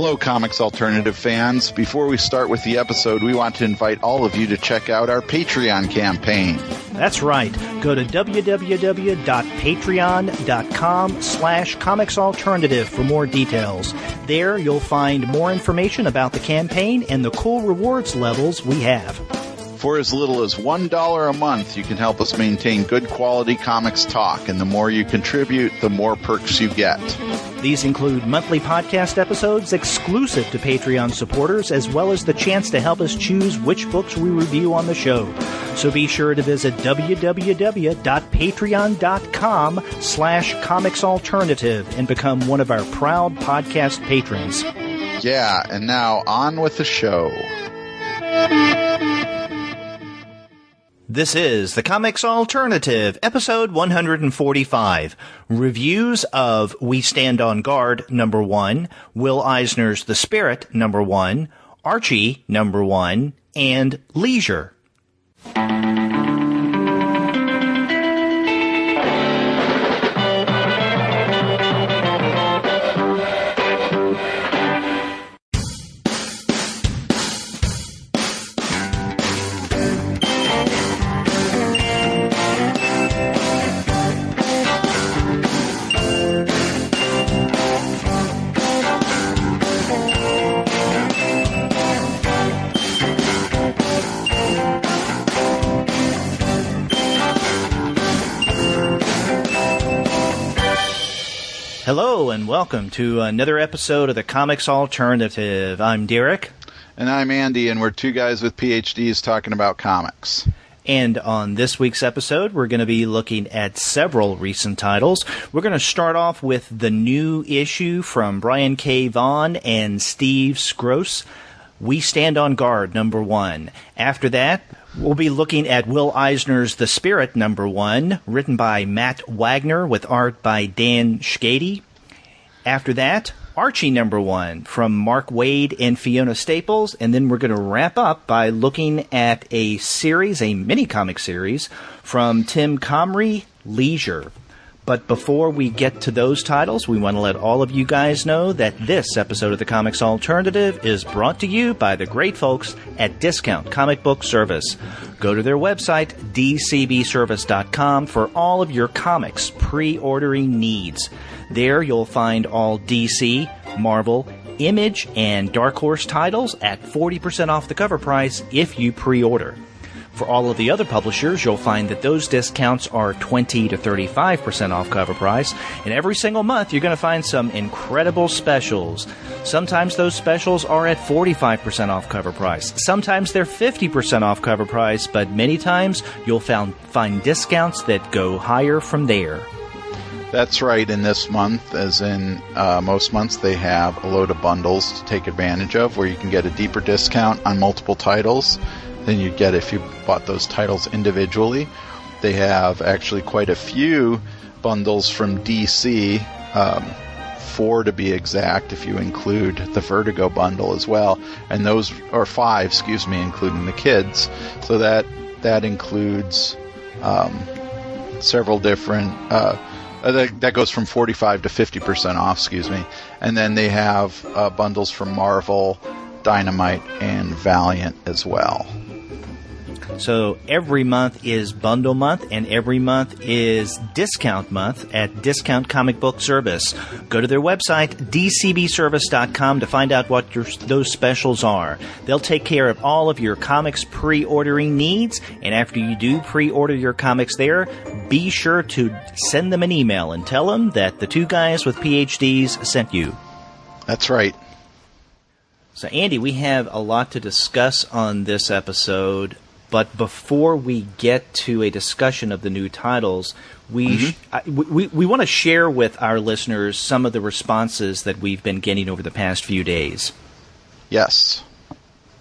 Hello, Comics Alternative fans. Before we start with the episode, we want to invite all of you to check out our Patreon campaign. That's right. Go to www.patreon.com/comicsalternative for more details. There you'll find more information about the campaign and the cool rewards levels we have. For as little as $1 a month, you can help us maintain good quality comics talk, and the more you contribute, the more perks you get. These include monthly podcast episodes exclusive to Patreon supporters, as well as the chance to help us choose which books we review on the show. So be sure to visit www.patreon.com/comicsalternative and become one of our proud podcast patrons. Yeah, and now on with the show. This is the Comics Alternative, episode 145. Reviews of We Stand on Guard, number 1, Will Eisner's The Spirit, number 1, Archie, number 1, and Leisure. Hello and welcome to another episode of the Comics Alternative. I'm Derek. And I'm Andy, and we're two guys with PhDs talking about comics. And on this week's episode, we're going to be looking at several recent titles. We're going to start off with the new issue from Brian K. Vaughan and Steve Skroce, We Stand on Guard, number 1. After that, we'll be looking at Will Eisner's The Spirit, number 1, written by Matt Wagner with art by Dan Schkade. After that, Archie, number 1, from Mark Waid and Fiona Staples. And then we're going to wrap up by looking at a series, a mini-comic series, from Tim Comrie, Leisure. But before we get to those titles, we want to let all of you guys know that this episode of the Comics Alternative is brought to you by the great folks at Discount Comic Book Service. Go to their website, dcbservice.com, for all of your comics pre-ordering needs. There you'll find all DC, Marvel, Image, and Dark Horse titles at 40% off the cover price if you pre-order. For all of the other publishers, you'll find that those discounts are 20 to 35% off cover price, and every single month you're going to find some incredible specials. Sometimes those specials are at 45% off cover price. Sometimes they're 50% off cover price, but many times you'll find discounts that go higher from there. That's right. In this month, as in most months, they have a load of bundles to take advantage of where you can get a deeper discount on multiple titles than you'd get if you bought those titles individually. They have actually quite a few bundles from DC, 4 to be exact, if you include the Vertigo bundle as well, and those are 5, including the kids. So that includes several different. That goes from 45 to 50% off, and then they have bundles from Marvel, Dynamite, and Valiant as well. So every month is bundle month, and every month is discount month at Discount Comic Book Service. Go to their website, dcbservice.com, to find out what those specials are. They'll take care of all of your comics pre-ordering needs, and after you do pre-order your comics there, be sure to send them an email and tell them that the two guys with PhDs sent you. That's right. So, Andy, we have a lot to discuss on this episode. But before we get to a discussion of the new titles, we want to share with our listeners some of the responses that we've been getting over the past few days. Yes.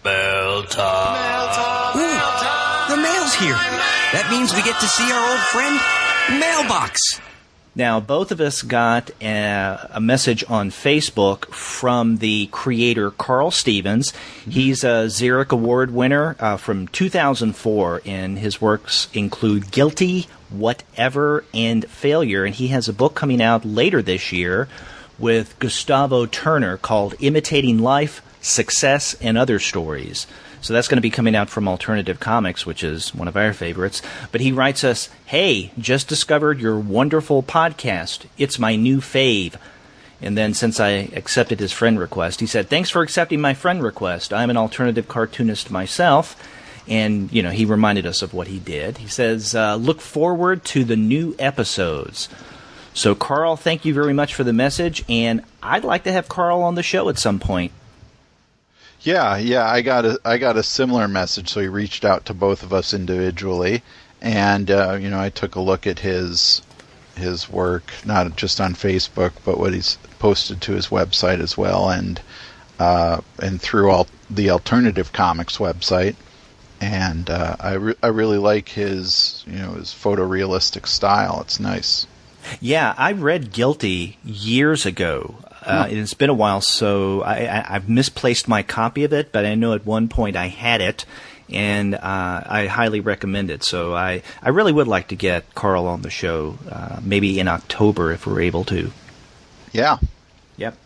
Mail time. Ooh, the mail's here. That means we get to see our old friend, Mailbox. Now, both of us got a message on Facebook from the creator, Carl Stevens. He's a Xeric Award winner from 2004, and his works include Guilty, Whatever, and Failure. And he has a book coming out later this year with Gustavo Turner called Imitating Life, Success, and Other Stories. So that's going to be coming out from Alternative Comics, which is one of our favorites. But he writes us, "Hey, just discovered your wonderful podcast. It's my new fave." And then since I accepted his friend request, he said, "Thanks for accepting my friend request. I'm an alternative cartoonist myself." And, he reminded us of what he did. He says, "Look forward to the new episodes." So, Carl, thank you very much for the message. And I'd like to have Carl on the show at some point. Yeah, I got a similar message, so he reached out to both of us individually, and I took a look at his work, not just on Facebook, but what he's posted to his website as well, and through the Alternative Comics website, and I really like his his photorealistic style. It's nice. Yeah, I read Guilty years ago. It's been a while, so I've misplaced my copy of it, but I know at one point I had it, and I highly recommend it. So I really would like to get Carl on the show, maybe in October if we're able to. Yeah. Yep.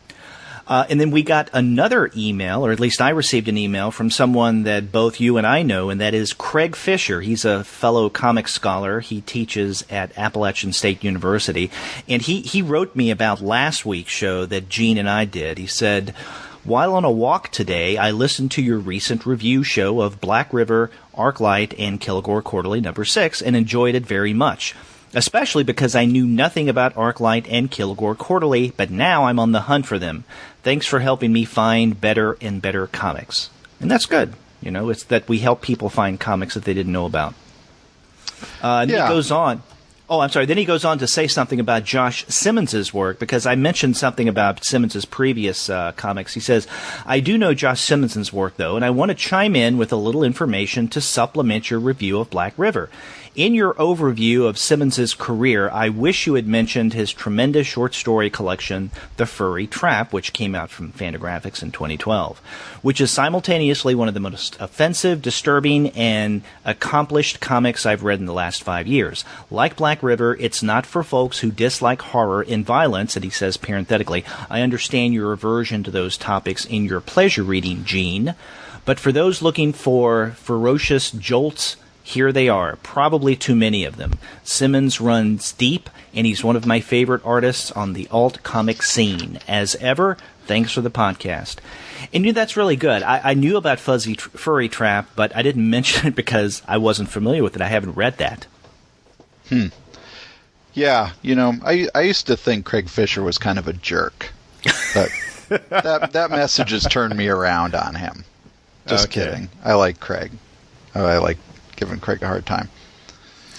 And then we got another email, or at least I received an email from someone that both you and I know, and that is Craig Fisher. He's a fellow comics scholar. He teaches at Appalachian State University. And he wrote me about last week's show that Gene and I did. He said, "While on a walk today, I listened to your recent review show of Black River, Arclight, and Kilgore Quarterly number 6 and enjoyed it very much. Especially because I knew nothing about Arclight and Kilgore Quarterly, but now I'm on the hunt for them. Thanks for helping me find better and better comics." And that's good. It's that we help people find comics that they didn't know about. And he goes on. Oh, I'm sorry. Then he goes on to say something about Josh Simmons's work, because I mentioned something about Simmons's previous comics. He says, "I do know Josh Simmons's work, though, and I want to chime in with a little information to supplement your review of Black River. In your overview of Simmons's career, I wish you had mentioned his tremendous short story collection, The Furry Trap, which came out from Fantagraphics in 2012, which is simultaneously one of the most offensive, disturbing, and accomplished comics I've read in the last 5 years. Like Black River, it's not for folks who dislike horror and violence," and he says parenthetically, "I understand your aversion to those topics in your pleasure reading, Gene, but for those looking for ferocious jolts, here they are, probably too many of them. Simmons runs deep, and he's one of my favorite artists on the alt comic scene. As ever, thanks for the podcast." And that's really good. I knew about Furry Trap, but I didn't mention it because I wasn't familiar with it. I haven't read that. Yeah, I used to think Craig Fisher was kind of a jerk, but that message has turned me around on him. Just kidding. I like Craig. I like giving Craig a hard time.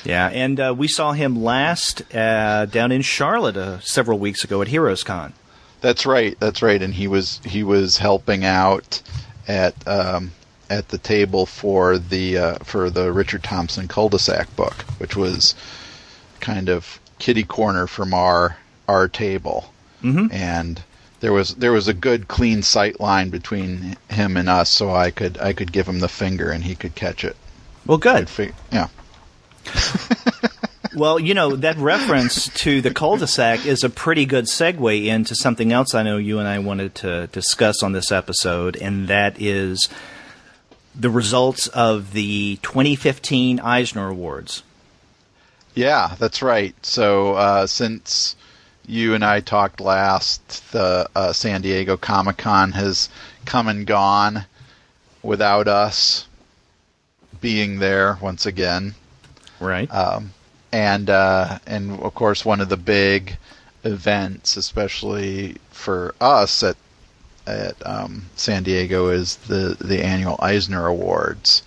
Yeah, and we saw him last down in Charlotte several weeks ago at Heroes Con. That's right. And he was helping out at the table for the Richard Thompson cul-de-sac book, which was kind of kitty corner from our table. Mm-hmm. And there was a good clean sight line between him and us, so I could give him the finger and he could catch it. Well, good. Yeah. Well, that reference to the cul-de-sac is a pretty good segue into something else I know you and I wanted to discuss on this episode, and that is the results of the 2015 Eisner Awards. Yeah, that's right. So since you and I talked last, the San Diego Comic-Con has come and gone without us being there once again. Right. And of course, one of the big events, especially for us at San Diego, is the annual Eisner Awards.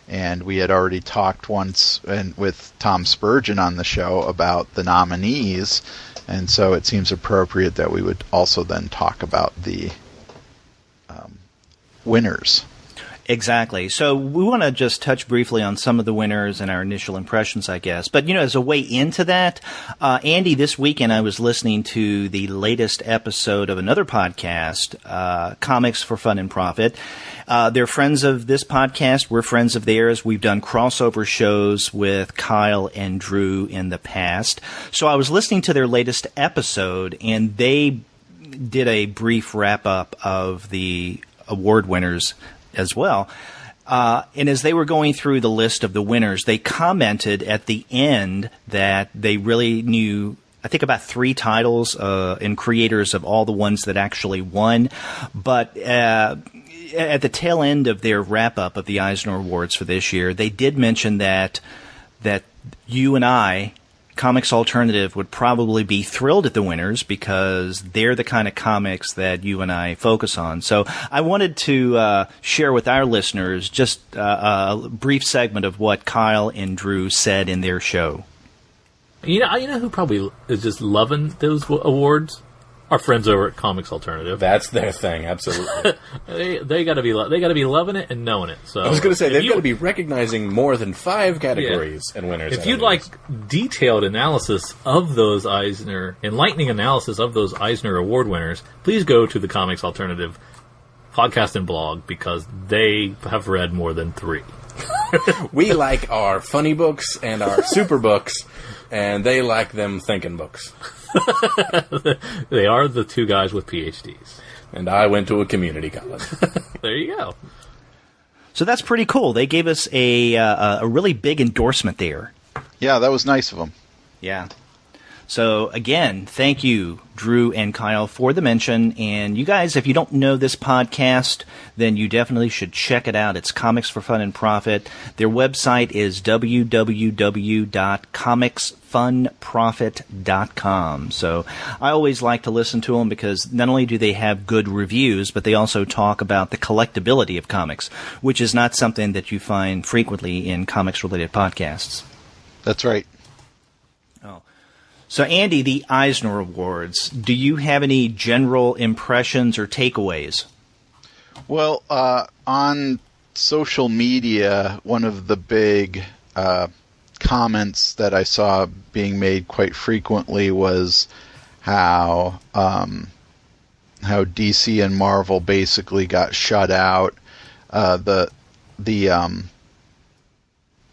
And we had already talked once with Tom Spurgeon on the show about the nominees, and so it seems appropriate that we would also then talk about the winners. Exactly. So we want to just touch briefly on some of the winners and our initial impressions, I guess. But, as a way into that, Andy, this weekend I was listening to the latest episode of another podcast, Comics for Fun and Profit. They're friends of this podcast. We're friends of theirs. We've done crossover shows with Kyle and Drew in the past. So I was listening to their latest episode, and they did a brief wrap-up of the award winners as well. And as they were going through the list of the winners, they commented at the end that they really knew, I think, about 3 titles and creators of all the ones that actually won. But at the tail end of their wrap-up of the Eisner Awards for this year, they did mention that you and I, Comics Alternative, would probably be thrilled at the winners because they're the kind of comics that you and I focus on. So I wanted to share with our listeners just a brief segment of what Kyle and Drew said in their show. You know who probably is just loving those awards? Our friends over at Comics Alternative. That's their thing, absolutely. they got to be loving it and knowing it. So I was going to say they've got to be recognizing more than 5 categories and winners. If you'd like detailed analysis of those enlightening analysis of those Eisner Award winners, please go to the Comics Alternative podcast and blog because they have read more than 3. We like our funny books and our super books, and they like them thinking books. They are the 2 guys with PhDs. And I went to a community college. There you go. So that's pretty cool. They gave us a really big endorsement there. Yeah, that was nice of them. Yeah. So, again, thank you, Drew and Kyle, for the mention. And you guys, if you don't know this podcast, then you definitely should check it out. It's Comics for Fun and Profit. Their website is www.comicsfunprofit.com. So I always like to listen to them because not only do they have good reviews, but they also talk about the collectability of comics, which is not something that you find frequently in comics-related podcasts. That's right. So, Andy, the Eisner Awards, do you have any general impressions or takeaways? Well, on social media, one of the big comments that I saw being made quite frequently was how DC and Marvel basically got shut out.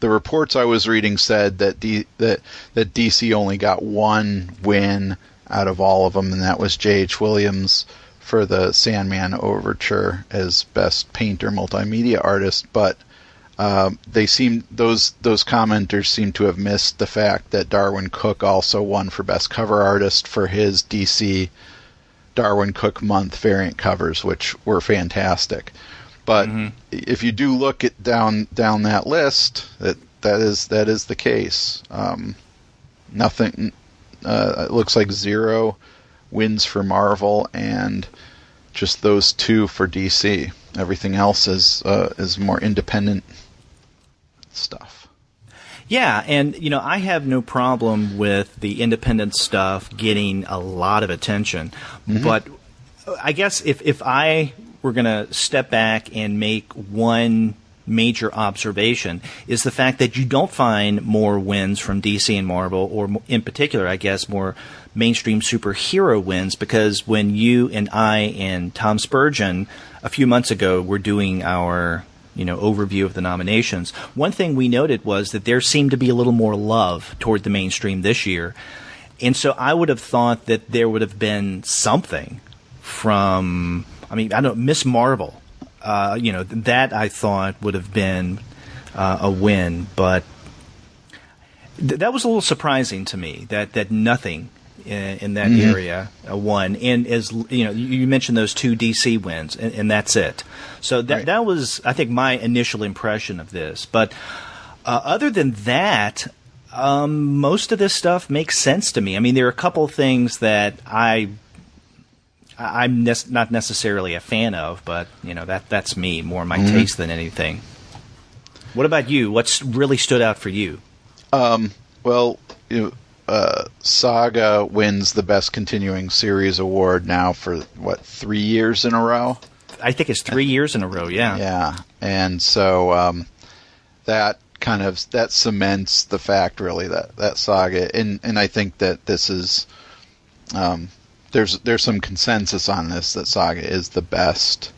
The reports I was reading said that DC only got 1 win out of all of them, and that was J.H. Williams for the Sandman Overture as Best Painter Multimedia Artist. But those commenters seem to have missed the fact that Darwin Cook also won for Best Cover Artist for his DC Darwin Cook Month variant covers, which were fantastic. But if you do look at down that list, that is the case. Nothing. It looks like 0 wins for Marvel and just those 2 for DC. Everything else is more independent stuff. Yeah, and I have no problem with the independent stuff getting a lot of attention, but I guess if I we're going to step back and make one major observation is the fact that you don't find more wins from DC and Marvel, or in particular, I guess, more mainstream superhero wins, because when you and I and Tom Spurgeon a few months ago were doing our overview of the nominations, one thing we noted was that there seemed to be a little more love toward the mainstream this year. And so I would have thought that there would have been something from, Miss Marvel, that I thought would have been a win, but that was a little surprising to me that nothing in that area won. And as you mentioned those 2 DC wins, and that's it. So that was, I think, my initial impression of this. But other than that, most of this stuff makes sense to me. I mean, there are a couple of things that I'm not necessarily a fan of, but that's me, more my taste than anything. What about you? What's really stood out for you? Saga wins the Best Continuing Series award now for 3 years in a row? I think it's 3 years in a row. Yeah. Yeah, and so that cements the fact really that Saga, and I think that this is. There's some consensus on this that Saga is the best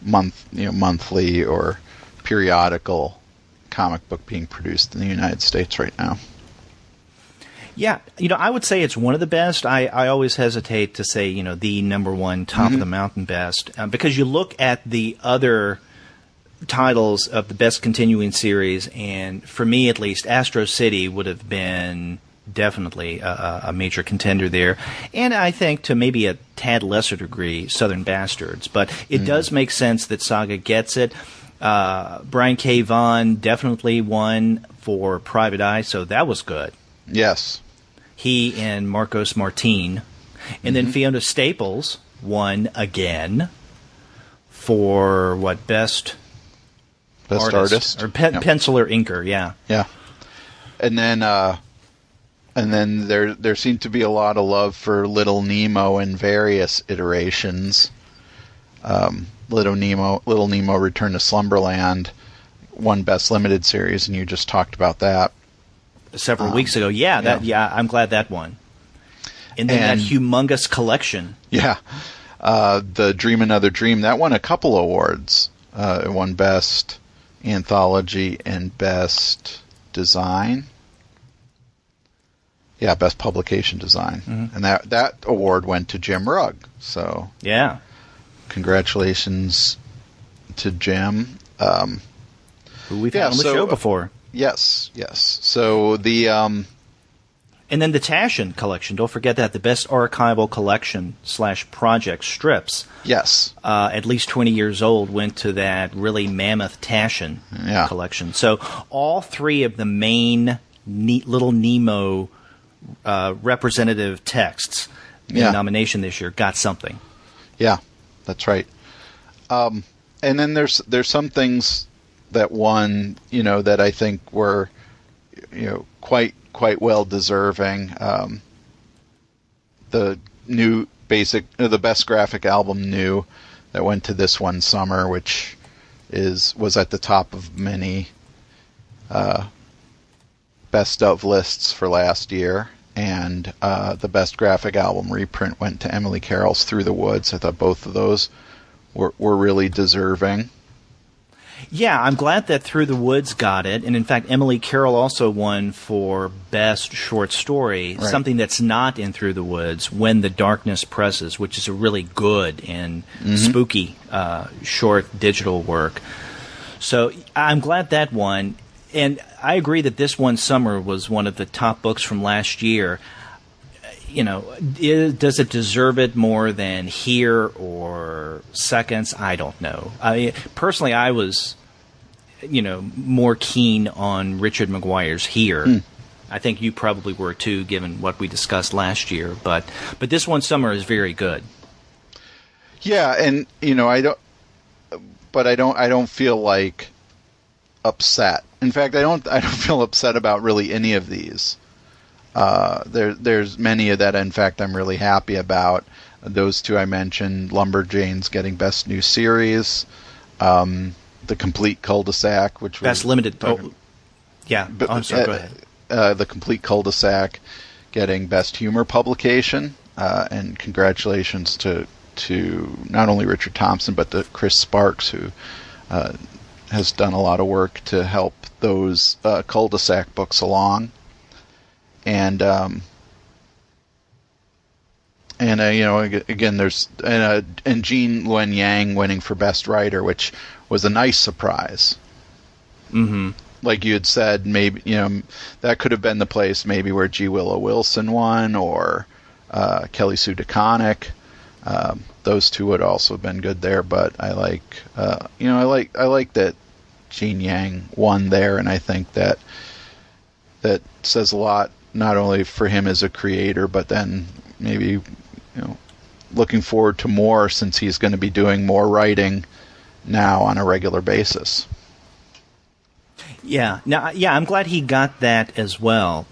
monthly or periodical comic book being produced in the United States right now. Yeah, I would say it's one of the best. I always hesitate to say, the number one top of the mountain best, because you look at the other titles of the best continuing series, and for me at least, Astro City would have been definitely a major contender there, and I think to maybe a tad lesser degree, Southern Bastards. But it does make sense that Saga gets it. Brian K. Vaughan definitely won for Private Eye, so that was good. Yes. He and Marcos Martin. And then Fiona Staples won again for best artist. Or pencil or inker, yeah. Yeah. And then there seemed to be a lot of love for Little Nemo in various iterations. Little Nemo Return to Slumberland won Best Limited Series, and you just talked about that several weeks ago. I'm glad that won. And then that humongous collection. Yeah. The Dream Another Dream, that won a couple awards. It won Best Anthology and Best Design. Yeah, Best Publication Design. And that award went to Jim Rugg. So yeah, congratulations to Jim. Who we've had on the show before. Yes. So the and then the Taschen collection. Don't forget that the Best Archival Collection / Project strips. Yes. At least 20 years old went to that really mammoth Taschen collection. So all three of the main Little Nemo representative texts in nomination this year got something. Yeah, that's right. And then there's some things that won, that I think were, quite well deserving. The best graphic album new that went to This One Summer, which was at the top of many best of lists for last year, and the best graphic album reprint went to Emily Carroll's Through the Woods. I thought both of those were really deserving. Yeah, I'm glad that Through the Woods got it, and in fact, Emily Carroll also won for Best Short Story, something that's not in Through the Woods, When the Darkness Presses, which is a really good and spooky short digital work. So I'm glad that won, and I agree that This One Summer was one of the top books from last year. Does it deserve it more than Here or Seconds? I don't know. Personally, I was, more keen on Richard Maguire's Here. I think you probably were too, given what we discussed last year. But This One Summer is very good. Yeah, and I don't feel like upset. In fact, I don't feel upset about really any of these. There's many of that, in fact, I'm really happy about. Those two I mentioned, Lumberjanes getting Best New Series, The Complete Cul-de-sac, which was... Best Limited... I'm sorry, go ahead. The Complete Cul-de-sac getting Best Humor Publication, and congratulations to not only Richard Thompson, but to Chris Sparks, who has done a lot of work to help those cul-de-sac books along. And again, there's and Jean Luen Yang winning for Best Writer, which was a nice surprise. Like you had said, maybe that could have been the place maybe where G. Willow Wilson won, or Kelly Sue DeConnick. Those two would also have been good there, but I like that Jean Yang won there, and I think that says a lot. Not only for him as a creator, but then maybe, looking forward to more, since he's going to be doing more writing now on a regular basis. Yeah. Now, I'm glad he got that as well,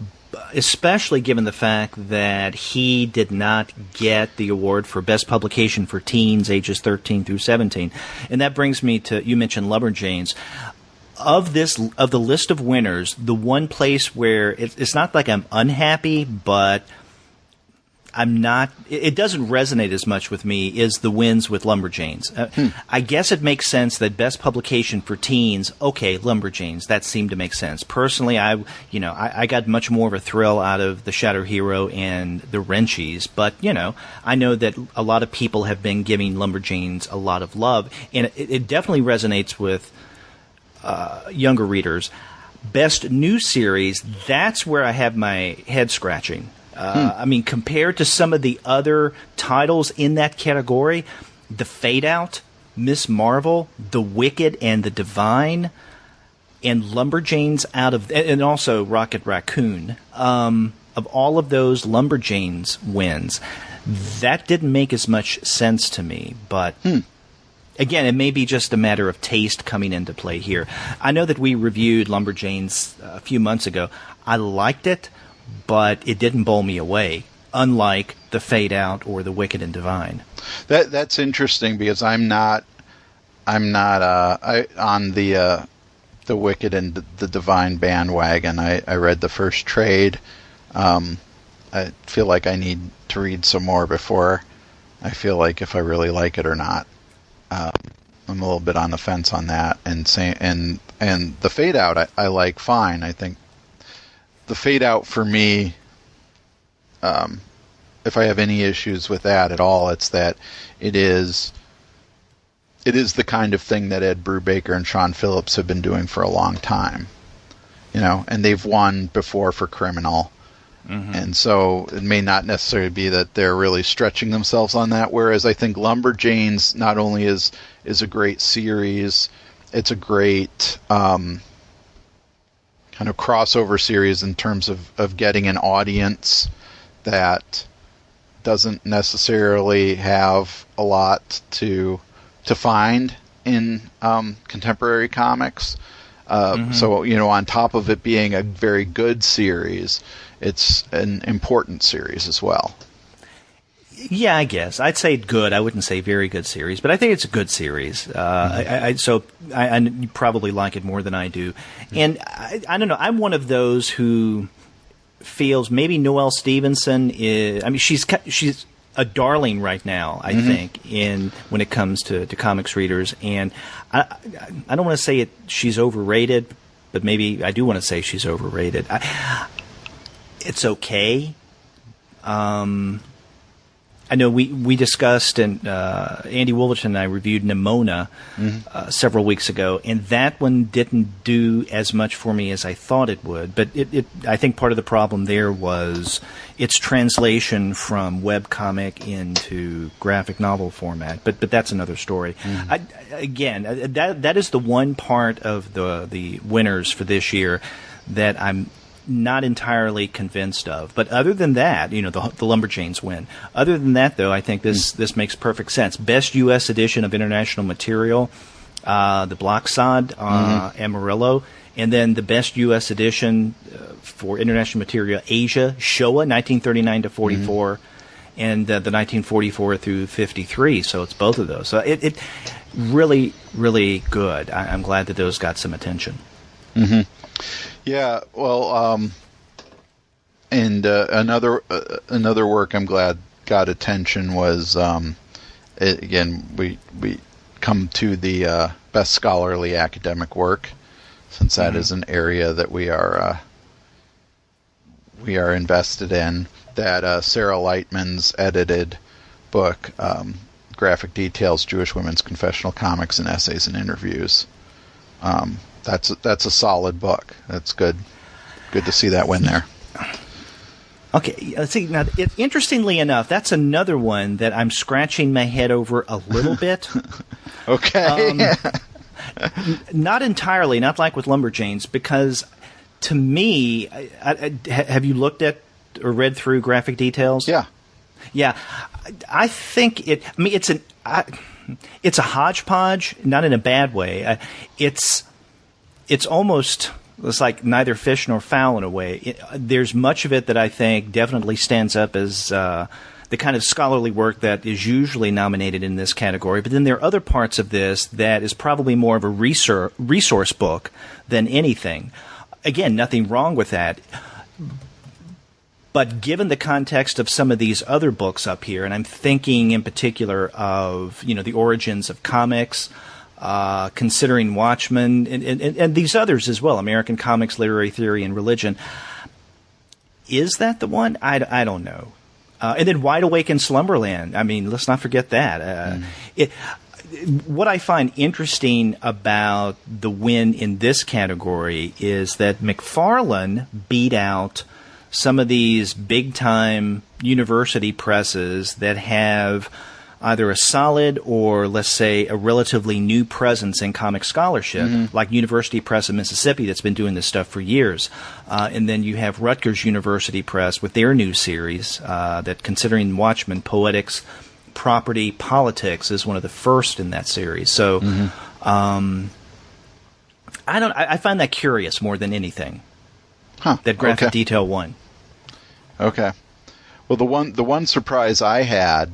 especially given the fact that he did not get the award for Best Publication for Teens ages 13 through 17. And that brings me to, you mentioned Lumberjanes. Of the list of winners, the one place where it's not like I'm unhappy, but I'm not. It doesn't resonate as much with me as the wins with Lumberjanes. I guess it makes sense that best publication for teens. Okay, Lumberjanes. That seemed to make sense. Personally, I got much more of a thrill out of the Shadow Hero and the Wrenchies. But I know that a lot of people have been giving Lumberjanes a lot of love, and it definitely resonates with younger readers. Best new series. That's where I have my head scratching. I mean, compared to some of the other titles in that category, The Fade Out, Miss Marvel, The Wicked and the Divine, and Lumberjanes and also Rocket Raccoon, of all of those Lumberjanes wins, that didn't make as much sense to me. But again, it may be just a matter of taste coming into play here. I know that we reviewed Lumberjanes a few months ago. I liked it, but it didn't bowl me away, unlike The Fade Out or The Wicked and Divine. That's interesting because I'm not on the Wicked and the Divine bandwagon. I read the first trade. I feel like I need to read some more before I feel like if I really like it or not. I'm a little bit on the fence on that, and The Fade Out I like fine. I think The Fade Out for me, if I have any issues with that at all, it's that it is the kind of thing that Ed Brubaker and Sean Phillips have been doing for a long time, and they've won before for Criminal, and so it may not necessarily be that they're really stretching themselves on that. Whereas I think Lumberjanes not only is a great series, it's a great kind of crossover series in terms of getting an audience that doesn't necessarily have a lot to find in contemporary comics. So, on top of it being a very good series, it's an important series as well. Yeah, I guess. I'd say good. I wouldn't say very good series, but I think it's a good series. So you probably like it more than I do. And I don't know. I'm one of those who feels maybe Noelle Stevenson is... I mean, she's a darling right now, I think, when it comes to comics readers. And I don't want to say she's overrated, but maybe I do want to say she's overrated. It's okay. I know we discussed, and Andy Wolverton and I reviewed Nimona several weeks ago, and that one didn't do as much for me as I thought it would. But I think part of the problem there was its translation from webcomic into graphic novel format. But that's another story. That is the one part of the winners for this year that I'm not entirely convinced of. But other than that, the Lumberjanes win. Other than that, though, I think this makes perfect sense. Best U.S. edition of international material, the Blocksod, Amarillo, and then the best U.S. edition for international material, Asia, Showa, 1939 to 44, and the 1944 through 53. So it's both of those. So it really, really good. I'm glad that those got some attention. Yeah, well, and another work I'm glad got attention was again we come to the best scholarly academic work, since that is an area that we are invested in. That Sarah Lightman's edited book, Graphic Details: Jewish Women's Confessional Comics and Essays and Interviews. That's a solid book. That's good. Good to see that win there. Okay, let's see. Now, interestingly enough, that's another one that I'm scratching my head over a little bit. Okay. Not entirely, not like with Lumberjanes, because to me, have you looked at or read through Graphic Details? Yeah. Yeah, I think it. I mean, it's a hodgepodge, not in a bad way. It's almost, it's like neither fish nor fowl in a way. There's much of it that I think definitely stands up as the kind of scholarly work that is usually nominated in this category. But then there are other parts of this that is probably more of a resource book than anything. Again, nothing wrong with that. But given the context of some of these other books up here, and I'm thinking in particular of, the origins of comics, considering Watchmen, and these others as well, American Comics, Literary Theory, and Religion, is that the one? I don't know. And then Wide Awake in Slumberland. I mean, let's not forget that. What I find interesting about the win in this category is that McFarlane beat out some of these big-time university presses that have either a solid or, let's say, a relatively new presence in comic scholarship, like University Press of Mississippi that's been doing this stuff for years. And then you have Rutgers University Press with their new series that, considering Watchmen, Poetics, Property, Politics, is one of the first in that series. So I find that curious more than anything. That Graphic Detail won. Okay. Well, the one surprise I had,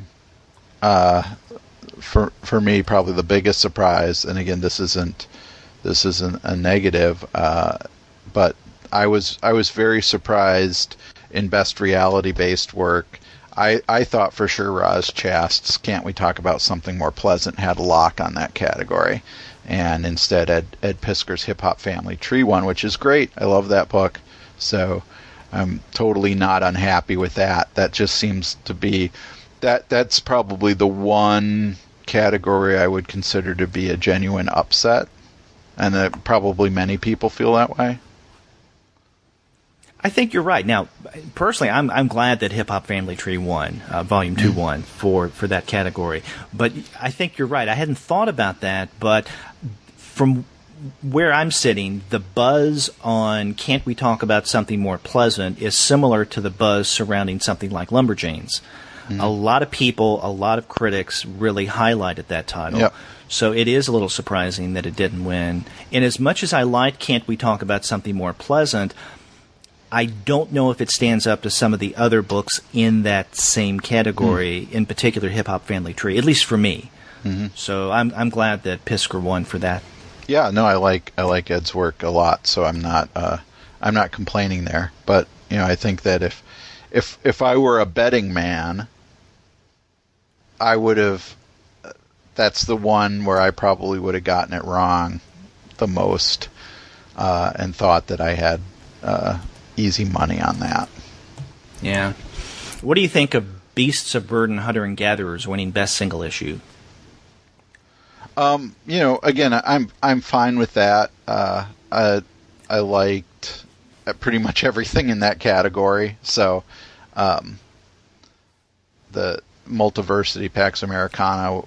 for me, probably the biggest surprise, and again, this isn't a negative, but I was very surprised in best reality based work. I thought for sure Roz Chast's Can't We Talk About Something More Pleasant had a lock on that category, and instead Ed Piskor's Hip Hop Family Tree won, which is great. I love that book, so I'm totally not unhappy with that. That just seems to be that's probably the one category I would consider to be a genuine upset, and probably many people feel that way. I think you're right. Now, personally, I'm glad that Hip Hop Family Tree won, Volume 2 won for that category. But I think you're right. I hadn't thought about that, but from where I'm sitting, the buzz on Can't We Talk About Something More Pleasant is similar to the buzz surrounding something like Lumberjanes. A lot of people, a lot of critics really highlighted that title. Yep. So it is a little surprising that it didn't win. And as much as I like Can't We Talk About Something More Pleasant, I don't know if it stands up to some of the other books in that same category, in particular Hip Hop Family Tree, at least for me. So I'm glad that Pisker won for that. Yeah, no, I like Ed's work a lot, so I'm not complaining there. But I think that if I were a betting man, I would have. That's the one where I probably would have gotten it wrong the most, and thought that I had easy money on that. Yeah. What do you think of Beasts of Burden, Hunter and Gatherers winning Best Single Issue? Again, I'm fine with that. I liked pretty much everything in that category. So, the Multiversity Pax Americana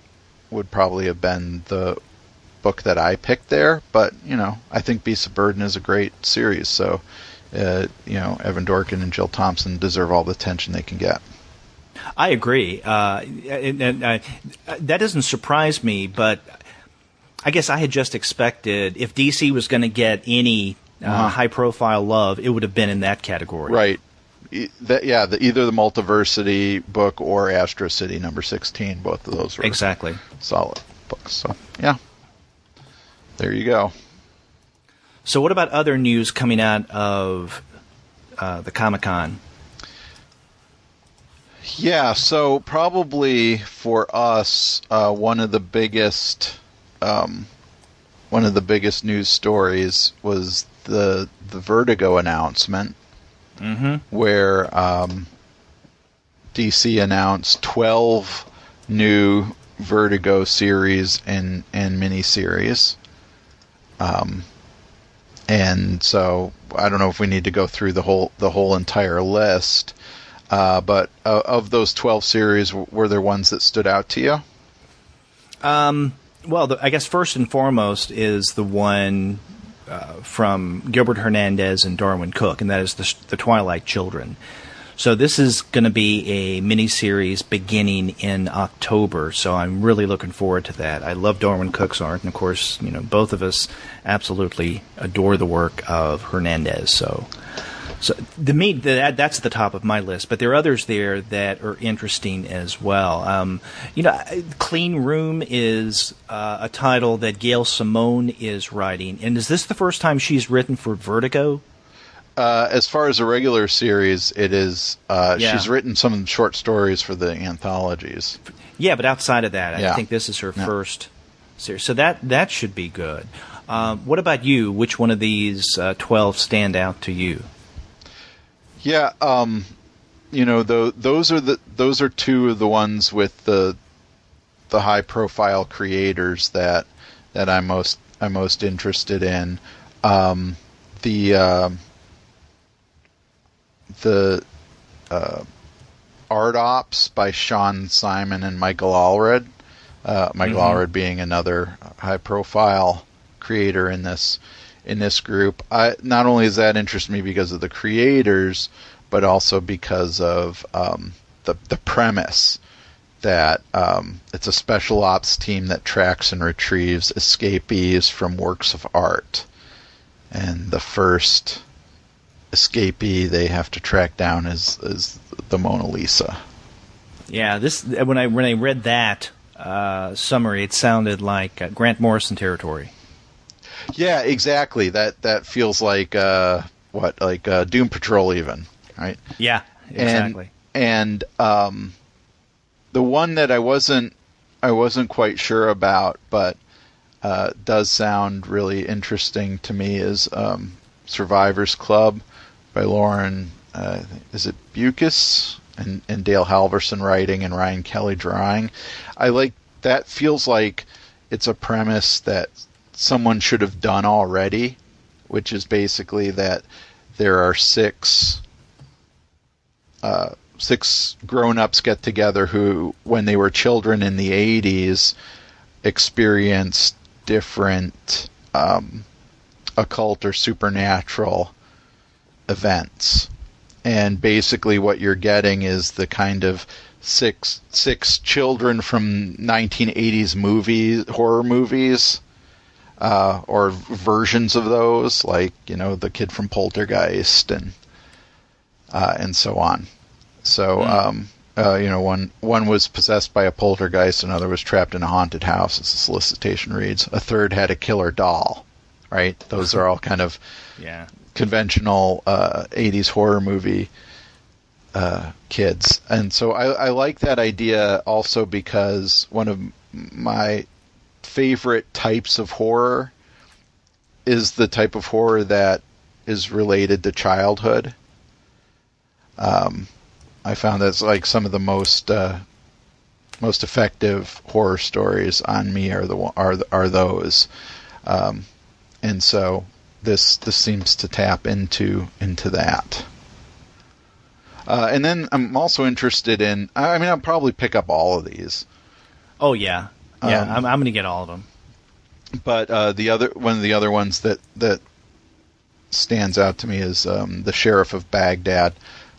would probably have been the book that I picked there. But I think Beasts of Burden is a great series. So, Evan Dorkin and Jill Thompson deserve all the attention they can get. I agree. That doesn't surprise me, but I guess I had just expected if DC was going to get any high-profile love, it would have been in that category. Right. Either the Multiversity book or Astro City number 16, both of those were exactly solid books. So, yeah. There you go. So what about other news coming out of the Comic-Con? Yeah, so probably for us, one of the biggest news stories was the Vertigo announcement, where DC announced 12 new Vertigo series and miniseries. And so I don't know if we need to go through the whole entire list, but of those 12 series, were there ones that stood out to you? Well, I guess first and foremost is the one from Gilbert Hernandez and Darwin Cook, and that is the Twilight Children. So this is going to be a miniseries beginning in October, so I'm really looking forward to that. I love Darwin Cook's art, and of course, both of us absolutely adore the work of Hernandez. So that's the top of my list, but there are others there that are interesting as well. Clean Room is a title that Gail Simone is writing, and is this the first time she's written for Vertigo? As far as a regular series, it is. Yeah. She's written some short stories for the anthologies. Yeah, but outside of that, Yeah. I think this is her first series. So that should be good. What about you? Which one of these 12 stand out to you? Yeah, those are two of the ones with the high profile creators that I'm most interested in. The Art Ops by Sean Simon and Michael Allred. Michael Allred being another high profile creator in this group. Not only does that interest me because of the creators, but also because of the premise that it's a special ops team that tracks and retrieves escapees from works of art. And the first escapee they have to track down is the Mona Lisa. Yeah, when I read that summary, it sounded like Grant Morrison territory. Yeah, exactly. That feels like Doom Patrol even, right? Yeah, exactly. And the one that I wasn't quite sure about, but does sound really interesting to me is Survivors Club by Lauren. Is it Bukis and Dale Halverson writing and Ryan Kelly drawing? I like that. Feels like it's a premise that someone should have done already, which is basically that there are six grown-ups get together who, when they were children in the 80s, experienced different occult or supernatural events. And basically what you're getting is the kind of six children from 1980s horror movies, or versions of those, like, the kid from Poltergeist and so on. So, one was possessed by a poltergeist, another was trapped in a haunted house, as the solicitation reads. A third had a killer doll, right? Those are all kind of conventional 80s horror movie kids. And so I like that idea also because one of my favorite types of horror is the type of horror that is related to childhood. I found that's like some of the most effective horror stories on me are those, and so this seems to tap into that. And then I'm also interested in. I mean, I'll probably pick up all of these. Oh yeah, I'm going to get all of them. But one of the other ones that stands out to me is The Sheriff of Baghdad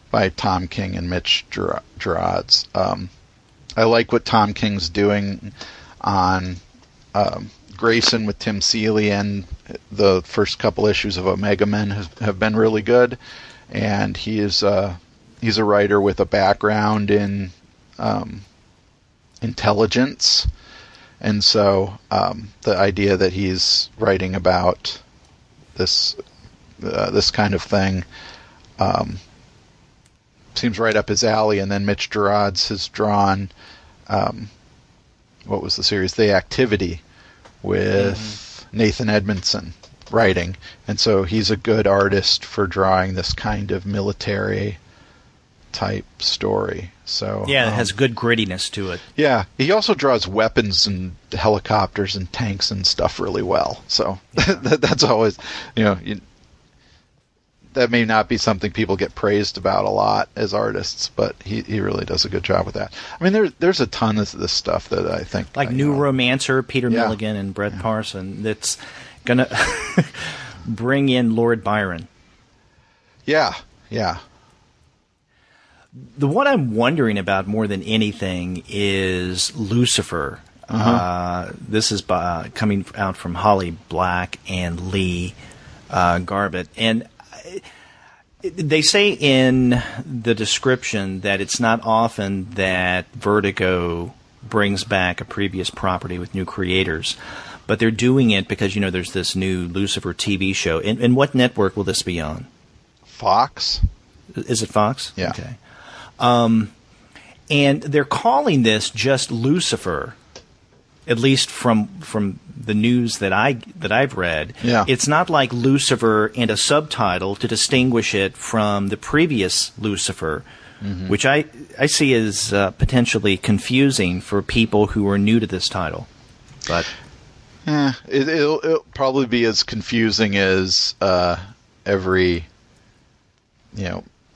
by Tom King and Mitch Gerads. I like what Tom King's doing on Grayson with Tim Seeley, and the first couple issues of Omega Men have been really good. And he's a writer with a background in intelligence, and so the idea that he's writing about this kind of thing seems right up his alley. And then Mitch Gerads has drawn what was the series, The Activity, with Nathan Edmondson writing, and so he's a good artist for drawing this kind of military type story. So it has good grittiness to it. Yeah, he also draws weapons and helicopters and tanks and stuff really well. So that's always, that may not be something people get praised about a lot as artists, but he really does a good job with that. I mean, there's a ton of this stuff that I think... Like New Romancer, Peter Milligan, and Brett Parson, that's going to bring in Lord Byron. Yeah. The one I'm wondering about more than anything is Lucifer. This is coming out from Holly Black and Lee Garbett. And they say in the description that it's not often that Vertigo brings back a previous property with new creators, but they're doing it because, there's this new Lucifer TV show. And what network will this be on? Fox. Is it Fox? Yeah. Okay. And they're calling this just Lucifer, at least from the news that I've read. Yeah. It's not like Lucifer and a subtitle to distinguish it from the previous Lucifer, which I see as potentially confusing for people who are new to this title. But it'll probably be as confusing as every,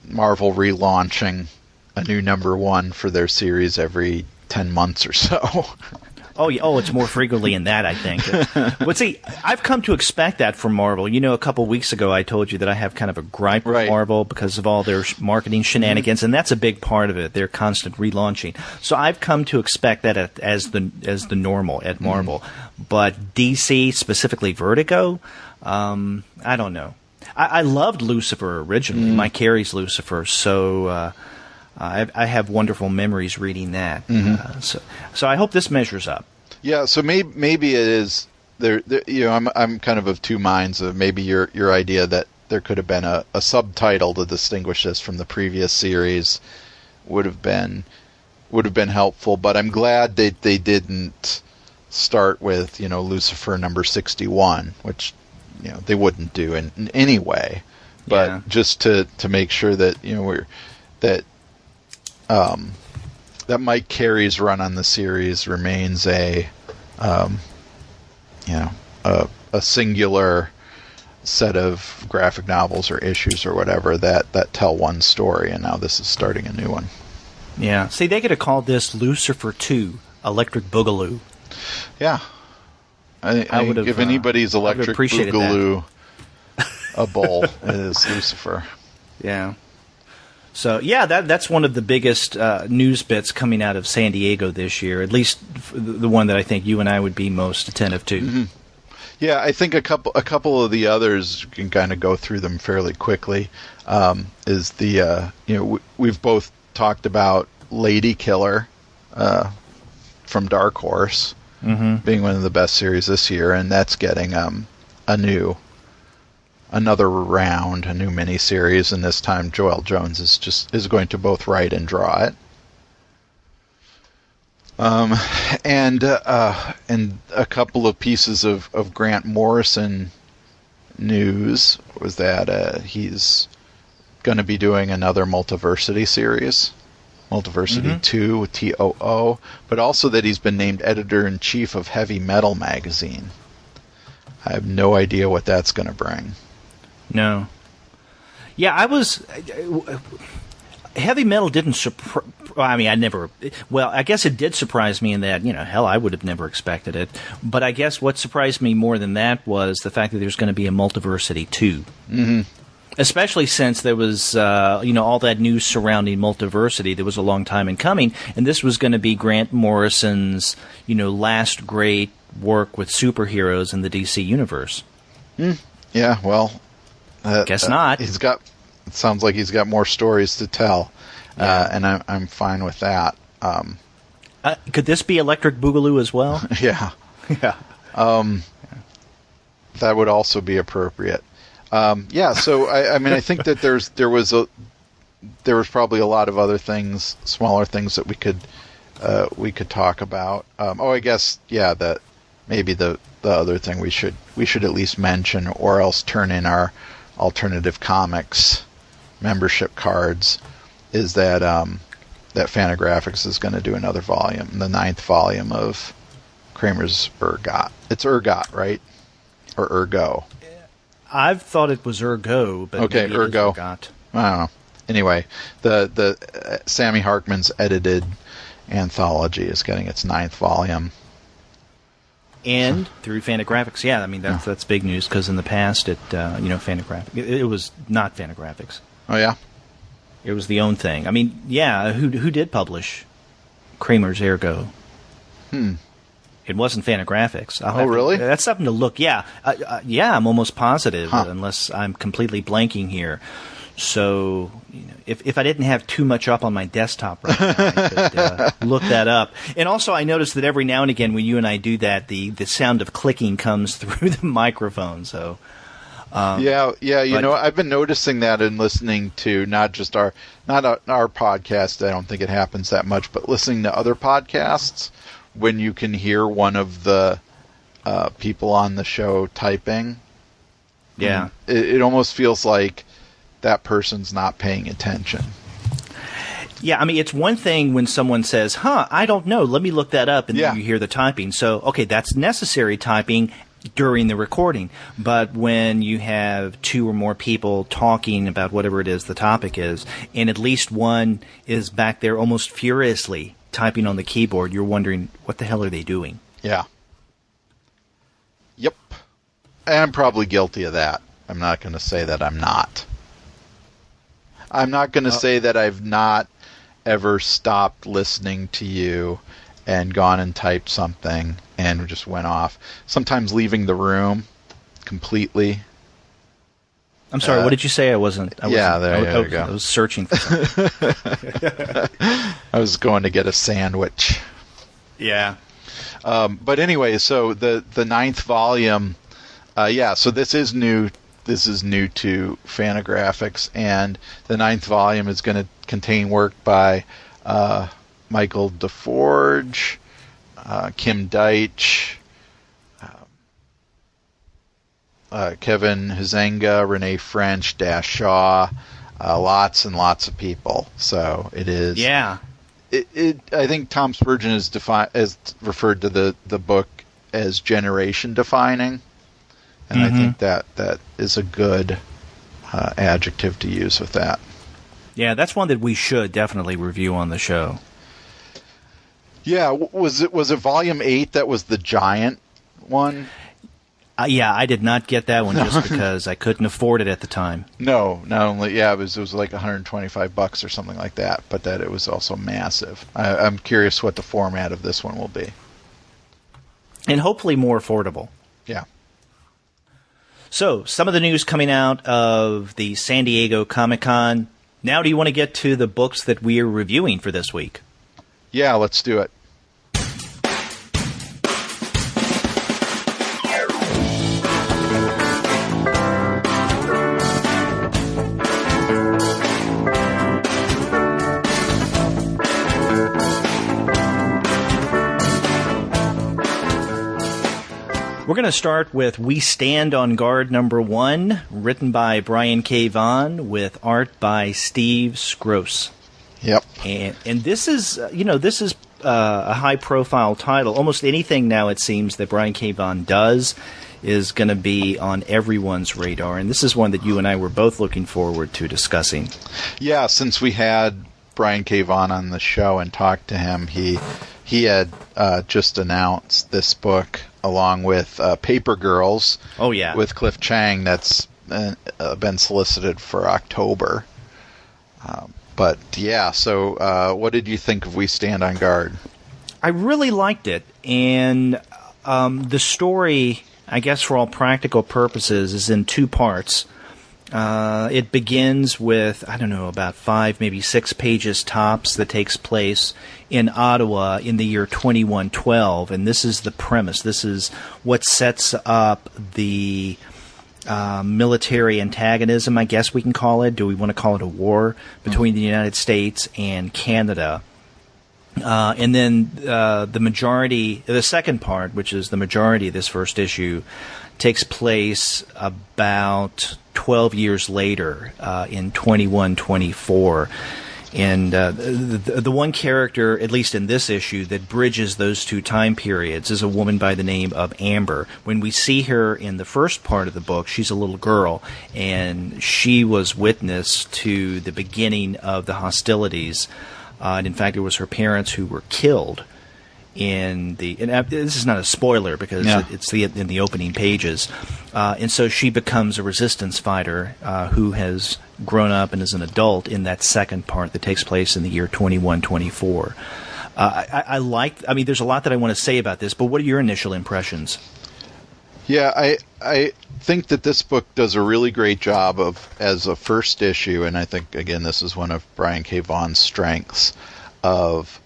Marvel relaunching a new #1 for their series every 10 months or so. Oh, it's more frequently in that, I think. But see, I've come to expect that from Marvel. A couple weeks ago I told you that I have kind of a gripe with Marvel because of all their marketing shenanigans, and that's a big part of it, their constant relaunching. So I've come to expect that as the normal at Marvel. But DC, specifically Vertigo, I don't know. I loved Lucifer originally, Mike Carey's Lucifer, so I have wonderful memories reading that. So I hope this measures up. Yeah, so maybe it is there. I'm kind of two minds of maybe your idea that there could have been a subtitle to distinguish this from the previous series would have been helpful. But I'm glad they didn't start with Lucifer #61, which they wouldn't do in any way. But just to make sure that that Mike Carey's run on the series remains a singular set of graphic novels or issues or whatever that tell one story, and now this is starting a new one. Yeah. See, they could have called this Lucifer 2, Electric Boogaloo. Yeah. I would have, if anybody's Electric Boogaloo a bowl, it is Lucifer. Yeah. So, that's one of the biggest news bits coming out of San Diego this year, at least the one that I think you and I would be most attentive to. Yeah, I think a couple of the others, you can kind of go through them fairly quickly, is the, we've both talked about Lady Killer from Dark Horse being one of the best series this year, and that's getting another round, a new miniseries, and this time Joelle Jones is going to both write and draw it. And a couple of pieces of Grant Morrison news was that he's going to be doing another Multiversity series, Multiversity 2 with TOO, but also that he's been named editor-in-chief of Heavy Metal magazine. I have no idea what that's going to bring. No. Yeah, Heavy Metal didn't surprise... I guess it did surprise me in that, I would have never expected it. But I guess what surprised me more than that was the fact that there's going to be a Multiversity 2. Especially since there was, all that news surrounding Multiversity that was a long time in coming. And this was going to be Grant Morrison's, last great work with superheroes in the DC universe. Yeah, well... Guess not. It sounds like he's got more stories to tell, and I'm fine with that. Could this be Electric Boogaloo as well? Yeah. Yeah. That would also be appropriate. So I think that there was probably a lot of other things, smaller things that we could talk about. I guess that maybe the other thing we should at least mention, or else turn in our Alternative Comics membership cards, is that Fantagraphics is going to do another volume, the 9th volume of Kramer's Ergot. It's Ergot, right? Or Ergo? I've thought it was Ergo, but okay, maybe Ergo. It is Ergot. I don't know. Anyway, the Sammy Harkman's edited anthology is getting its 9th volume. And through Fantagraphics, that's big news, because in the past, Fantagraphics, it was not Fantagraphics. Oh yeah, it was the own thing. Who did publish Kramer's Ergo? It wasn't Fantagraphics. Really? That's something to look. Yeah, I'm almost positive, unless I'm completely blanking here. So, if I didn't have too much up on my desktop right now, I could look that up. And also, I noticed that every now and again when you and I do that, the sound of clicking comes through the microphone. So, Yeah. I've been noticing that in listening to not our podcast. I don't think it happens that much, but listening to other podcasts, when you can hear one of the people on the show typing, it almost feels like that person's not paying attention. Yeah, I mean, it's one thing when someone says, I don't know, let me look that up, and then you hear the typing. So, okay, that's necessary typing during the recording. But when you have two or more people talking about whatever it is the topic is, and at least one is back there almost furiously typing on the keyboard, you're wondering, what the hell are they doing? Yeah. Yep. I'm probably guilty of that. I'm not going to say that I'm not. I'm not going to say that I've not ever stopped listening to you and gone and typed something and just went off. Sometimes leaving the room completely. I'm sorry, what did you say? There you go. I was searching for something. I was going to get a sandwich. Yeah. But anyway, so the ninth volume, so this is new. This is new to Fantagraphics, and the ninth volume is going to contain work by Michael DeForge, Kim Deitch, Kevin Huizenga, Renee French, Dash Shaw, lots and lots of people. So it is. Yeah. I think Tom Spurgeon has referred to the book as generation defining. And I think that is a good adjective to use with that. Yeah, that's one that we should definitely review on the show. Yeah, was it Volume 8 that was the giant one? Yeah, I did not get that one just because I couldn't afford it at the time. No, not only it was like $125 or something like that, but that it was also massive. I'm curious what the format of this one will be, and hopefully more affordable. Yeah. So, some of the news coming out of the San Diego Comic-Con. Now, do you want to get to the books that we are reviewing for this week? Yeah, let's do it. We're going to start with We Stand on Guard #1, written by Brian K. Vaughan, with art by Steve Skroce. Yep. And this is, a high-profile title. Almost anything now, it seems, that Brian K. Vaughan does is going to be on everyone's radar. And this is one that you and I were both looking forward to discussing. Yeah, since we had Brian K. Vaughan on the show and talked to him, he had just announced this book along with Paper Girls. Oh, yeah. With Cliff Chang, that's been solicited for October. But yeah, so what did you think of We Stand on Guard? I really liked it, and the story, I guess for all practical purposes, is in two parts. It begins with, about 5, maybe 6 pages tops that takes place in Ottawa in the year 2112, and this is the premise. This is what sets up the military antagonism, I guess we can call it. Do we want to call it a war between the United States and Canada? And then the second part, which is the majority of this first issue, takes place about 12 years later in 2124. And the one character, at least in this issue, that bridges those two time periods is a woman by the name of Amber. When we see her in the first part of the book, she's a little girl, and she was witness to the beginning of the hostilities. And in fact, it was her parents who were killed in the. And this is not a spoiler because it's in the opening pages. And so she becomes a resistance fighter who has grown up and is an adult in that second part that takes place in the year 2124. There's a lot that I want to say about this, but what are your initial impressions? Yeah, I think that this book does a really great job as a first issue, and I think, again, this is one of Brian K. Vaughan's strengths, of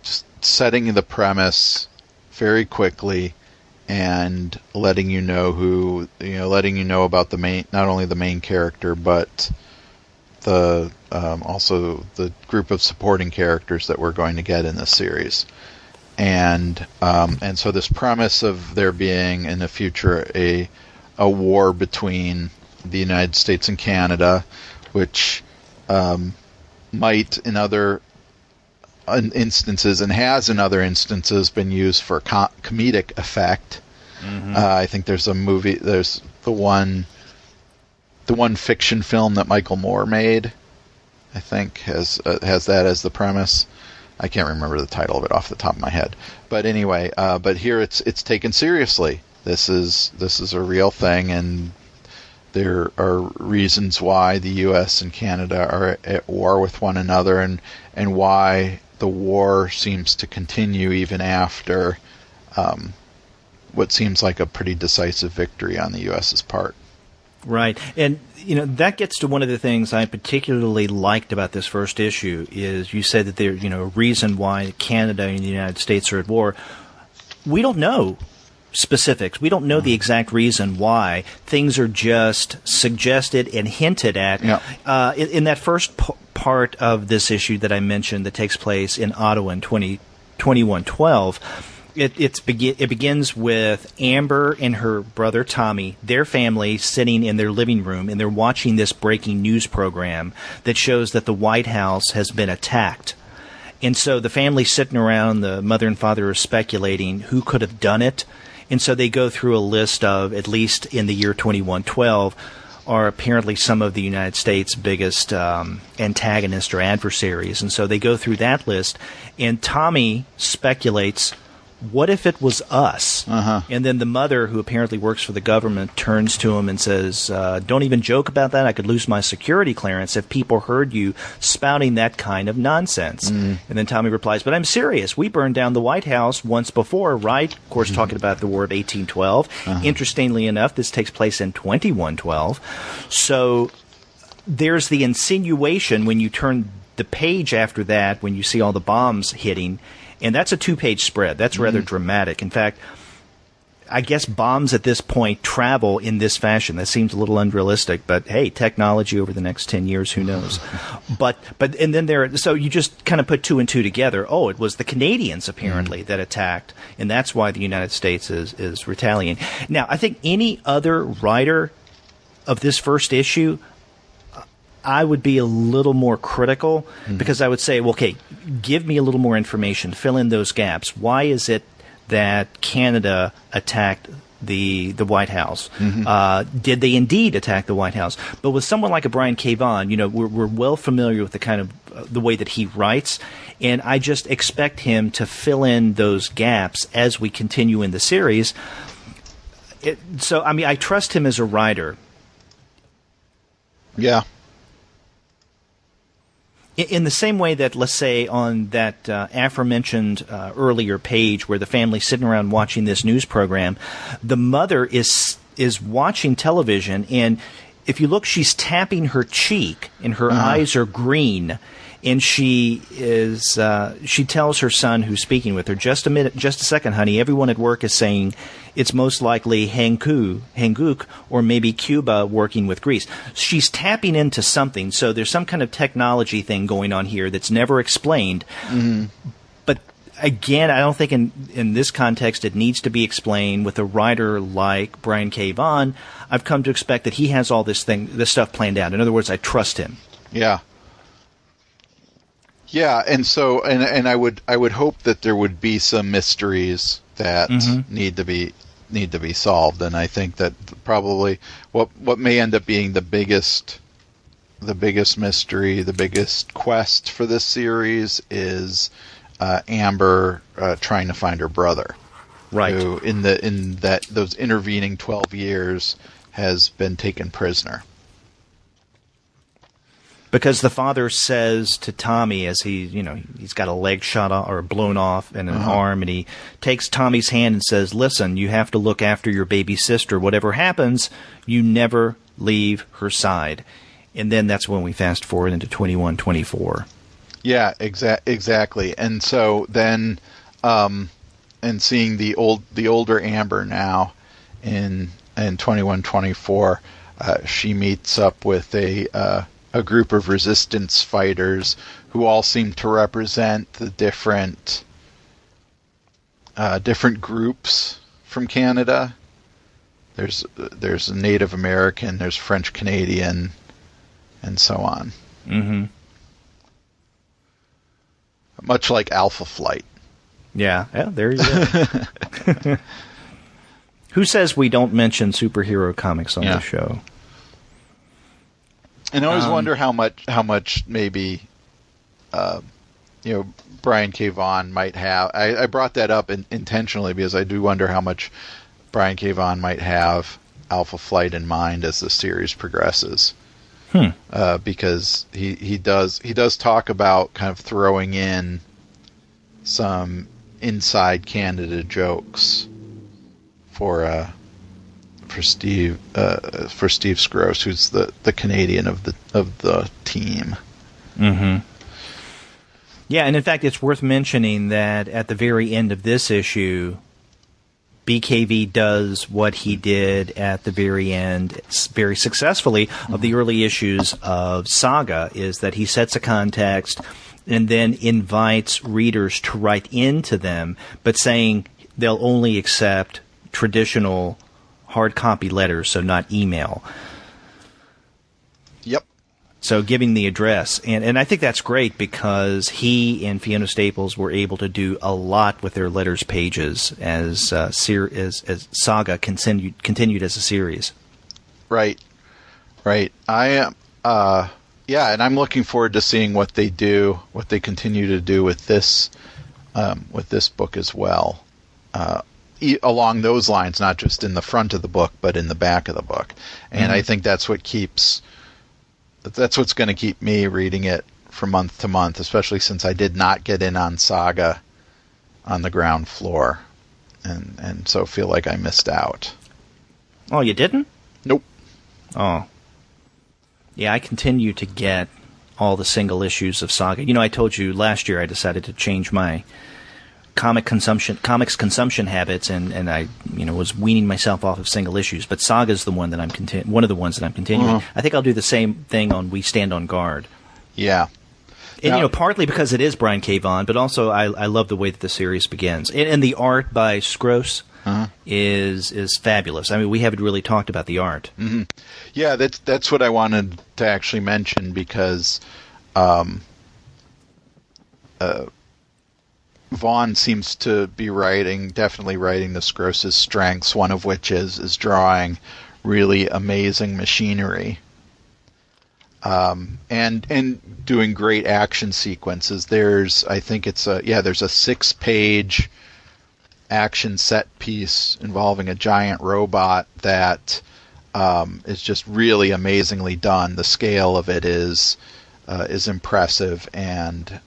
just setting the premise very quickly and letting you know about not only the main character, but the also the group of supporting characters that we're going to get in this series. And so this premise of there being in the future a war between the United States and Canada, which might in other instances and has in other instances been used for comedic effect. I think there's a movie. There's the one fiction film that Michael Moore made. I think has that as the premise. I can't remember the title of it off the top of my head. But anyway, but here it's taken seriously. This is a real thing, and there are reasons why the U.S. and Canada are at war with one another, and why the war seems to continue even after what seems like a pretty decisive victory on the U.S.'s part. Right. And, that gets to one of the things I particularly liked about this first issue is you said that there's, a reason why Canada and the United States are at war. We don't know specifics. We don't know the exact reason why. Things are just suggested and hinted at. Yeah. In that first part of this issue that I mentioned that takes place in Ottawa in 2112, it begins with Amber and her brother Tommy, their family sitting in their living room, and they're watching this breaking news program that shows that the White House has been attacked. And so the family's sitting around, the mother and father are speculating who could have done it. And so they go through a list of, at least in the year 2112, are apparently some of the United States' biggest antagonists or adversaries. And so they go through that list, and Tommy speculates, what if it was us? And then the mother, who apparently works for the government, turns to him and says, don't even joke about that. I could lose my security clearance if people heard you spouting that kind of nonsense. And then Tommy replies, but I'm serious. We burned down the White House once before, right? Of course, talking about the War of 1812. Interestingly enough, this takes place in 2112. So there's the insinuation when you turn the page after that, when you see all the bombs hitting. And that's a 2-page spread. That's rather dramatic. In fact, I guess bombs at this point travel in this fashion. That seems a little unrealistic, but hey, technology over the next 10 years, who knows? But and then so you just kind of put 2 and 2 together. Oh, it was the Canadians apparently that attacked, and that's why the United States is retaliating. Now, I think any other writer of this first issue, I would be a little more critical because I would say, well, okay, give me a little more information, fill in those gaps. Why is it that Canada attacked the White House? Did they indeed attack the White House? But with someone like a Brian K. Vaughan, we're well familiar with the kind of the way that he writes, and I just expect him to fill in those gaps as we continue in the series. I trust him as a writer. Yeah. In the same way that, let's say, on that aforementioned earlier page where the family's sitting around watching this news program, the mother is watching television, and if you look, she's tapping her cheek, and her eyes are green, and she tells her son, who's speaking with her, just a second, honey, everyone at work is saying it's most likely Hanguk, or maybe Cuba working with Greece. She's tapping into something, so there's some kind of technology thing going on here that's never explained. But again, I don't think in this context it needs to be explained. With a writer like Brian K. Vaughan, I've come to expect that he has all this stuff planned out. In other words, I trust him. Yeah. Yeah, and so and I would hope that there would be some mysteries that need to be solved, and I think that probably what may end up being the biggest mystery, the biggest quest for this series is Amber trying to find her brother, right? Who in those intervening 12 years has been taken prisoner. Because the father says to Tommy, as he's got a leg shot off or blown off and an arm, and he takes Tommy's hand and says, listen, you have to look after your baby sister. Whatever happens, you never leave her side. And then that's when we fast forward into 21-24. Yeah, exactly. And so then, and and seeing the older Amber now in 2124, she meets up with a group of resistance fighters who all seem to represent the different groups from Canada. There's a Native American, there's French Canadian, and so on. Mm-hmm. Much like Alpha Flight. Yeah, there you go. Who says we don't mention superhero comics on the show? And I always wonder how much maybe Brian K. Vaughan might have. I brought that up intentionally because I do wonder how much Brian K. Vaughan might have Alpha Flight in mind as the series progresses. Because he does talk about kind of throwing in some inside Canada jokes for Steve Skroce, who's the Canadian of the team. Mm-hmm. Yeah, and in fact, it's worth mentioning that at the very end of this issue, BKV does what he did at the very end very successfully of the early issues of Saga, is that he sets a context and then invites readers to write into them, but saying they'll only accept traditional hard copy letters, so not email. Yep. So giving the address. And I think that's great because he and Fiona Staples were able to do a lot with their letters pages as Saga continued as a series. Right. I am, and I'm looking forward to seeing what they continue to do with this book as well. Along those lines, not just in the front of the book, but in the back of the book. And I think that's what's going to keep me reading it from month to month, especially since I did not get in on Saga on the ground floor, and so feel like I missed out. Oh, you didn't? Nope. Oh. Yeah, I continue to get all the single issues of Saga. I told you last year I decided to change my comics consumption habits, and I was weaning myself off of single issues. But Saga's the one that one of the ones that I'm continuing. I think I'll do the same thing on We Stand on Guard. Yeah. And partly because it is Brian K. Vaughan, but also I love the way that the series begins. And the art by Skroce is fabulous. I mean, we haven't really talked about the art. Mm-hmm. Yeah, that's what I wanted to actually mention because Vaughan seems to be definitely writing the Skroce's strengths, one of which is drawing really amazing machinery. And doing great action sequences. There's a 6-page action set piece involving a giant robot that is just really amazingly done. The scale of it is impressive, and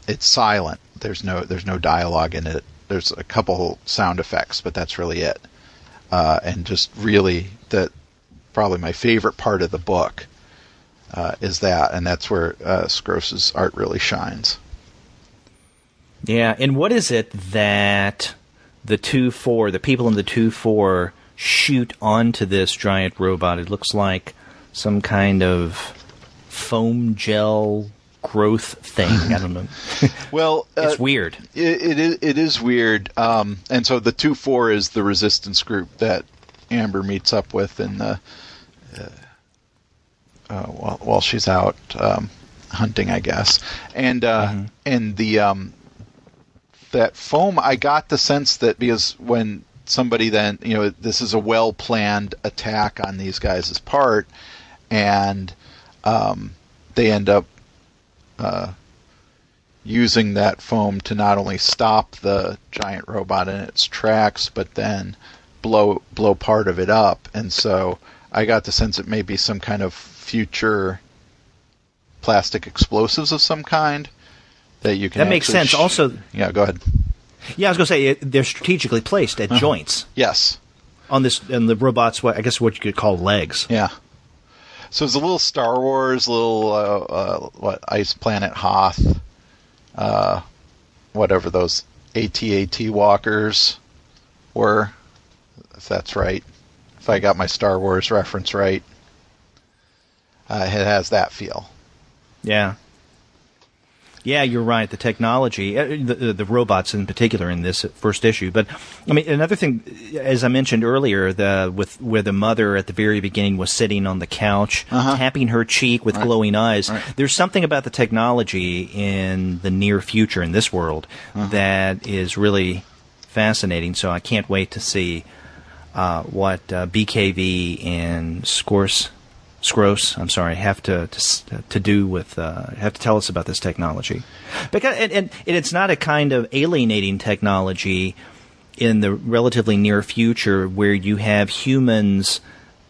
it's silent. There's no dialogue in it. There's a couple sound effects, but that's really it. And just really probably my favorite part of the book is that, and that's where Skroce's art really shines. Yeah, and what is it that the people in the 2-4 shoot onto this giant robot? It looks like some kind of foam gel growth thing. I don't know. Well, it's weird. It is weird. And so the 2-4 is the resistance group that Amber meets up with in the while she's out hunting, I guess. And and the that foam, I got the sense that because when somebody then, this is a well-planned attack on these guys' part, and they end up using that foam to not only stop the giant robot in its tracks, but then blow part of it up. And so I got the sense it may be some kind of future plastic explosives of some kind that you can. That makes sense. Also, yeah, go ahead. Yeah, I was going to say they're strategically placed at joints. Yes. On the robot's, I guess what you could call legs. Yeah. So it's a little Star Wars, Ice Planet Hoth, whatever those AT-AT walkers were, if that's right. If I got my Star Wars reference right. It has that feel. Yeah. Yeah, you're right. The technology, the robots in particular in this first issue. But, I mean, another thing, as I mentioned earlier, where the mother at the very beginning was sitting on the couch, tapping her cheek with glowing eyes. Right. There's something about the technology in the near future in this world that is really fascinating. So I can't wait to see what BKV and Skroce, have to do with have to tell us about this technology, because and it's not a kind of alienating technology in the relatively near future where you have humans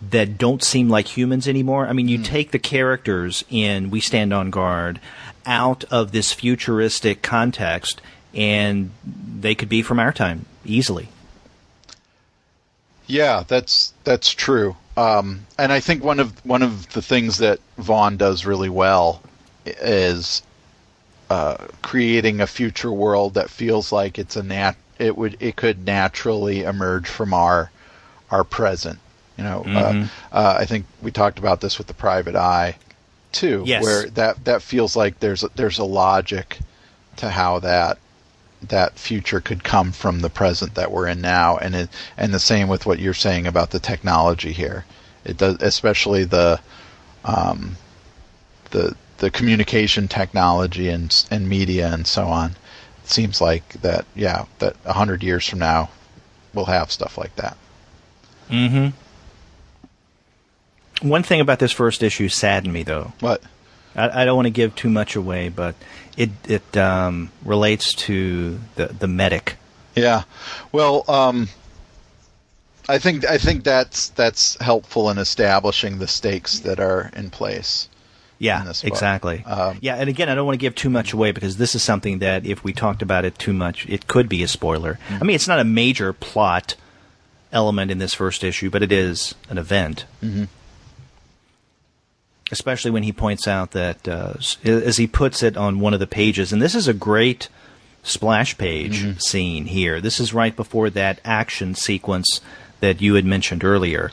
that don't seem like humans anymore. I mean, you take the characters in We Stand on Guard out of this futuristic context, and they could be from our time easily. Yeah, that's true. And I think one of the things that Vaughan does really well is creating a future world that feels like it's it could naturally emerge from our present. You know, I think we talked about this with the Private Eye too, where that feels like there's a logic to how that future could come from the present that we're in now, and the same with what you're saying about the technology here. It does, especially the communication technology and media and so on. It seems like that 100 years from now we'll have stuff like that. Mm-hmm. One thing about this first issue saddened me, though. What? I don't want to give too much away, but it relates to the medic. Yeah. Well, I think that's helpful in establishing the stakes that are in place. Yeah, in this book. Exactly. Yeah, and again, I don't want to give too much away because this is something that if we talked about it too much, it could be a spoiler. I mean, it's not a major plot element in this first issue, but it is an event. Mm-hmm. Especially when he points out that, as he puts it on one of the pages, and this is a great splash page scene here. This is right before that action sequence that you had mentioned earlier.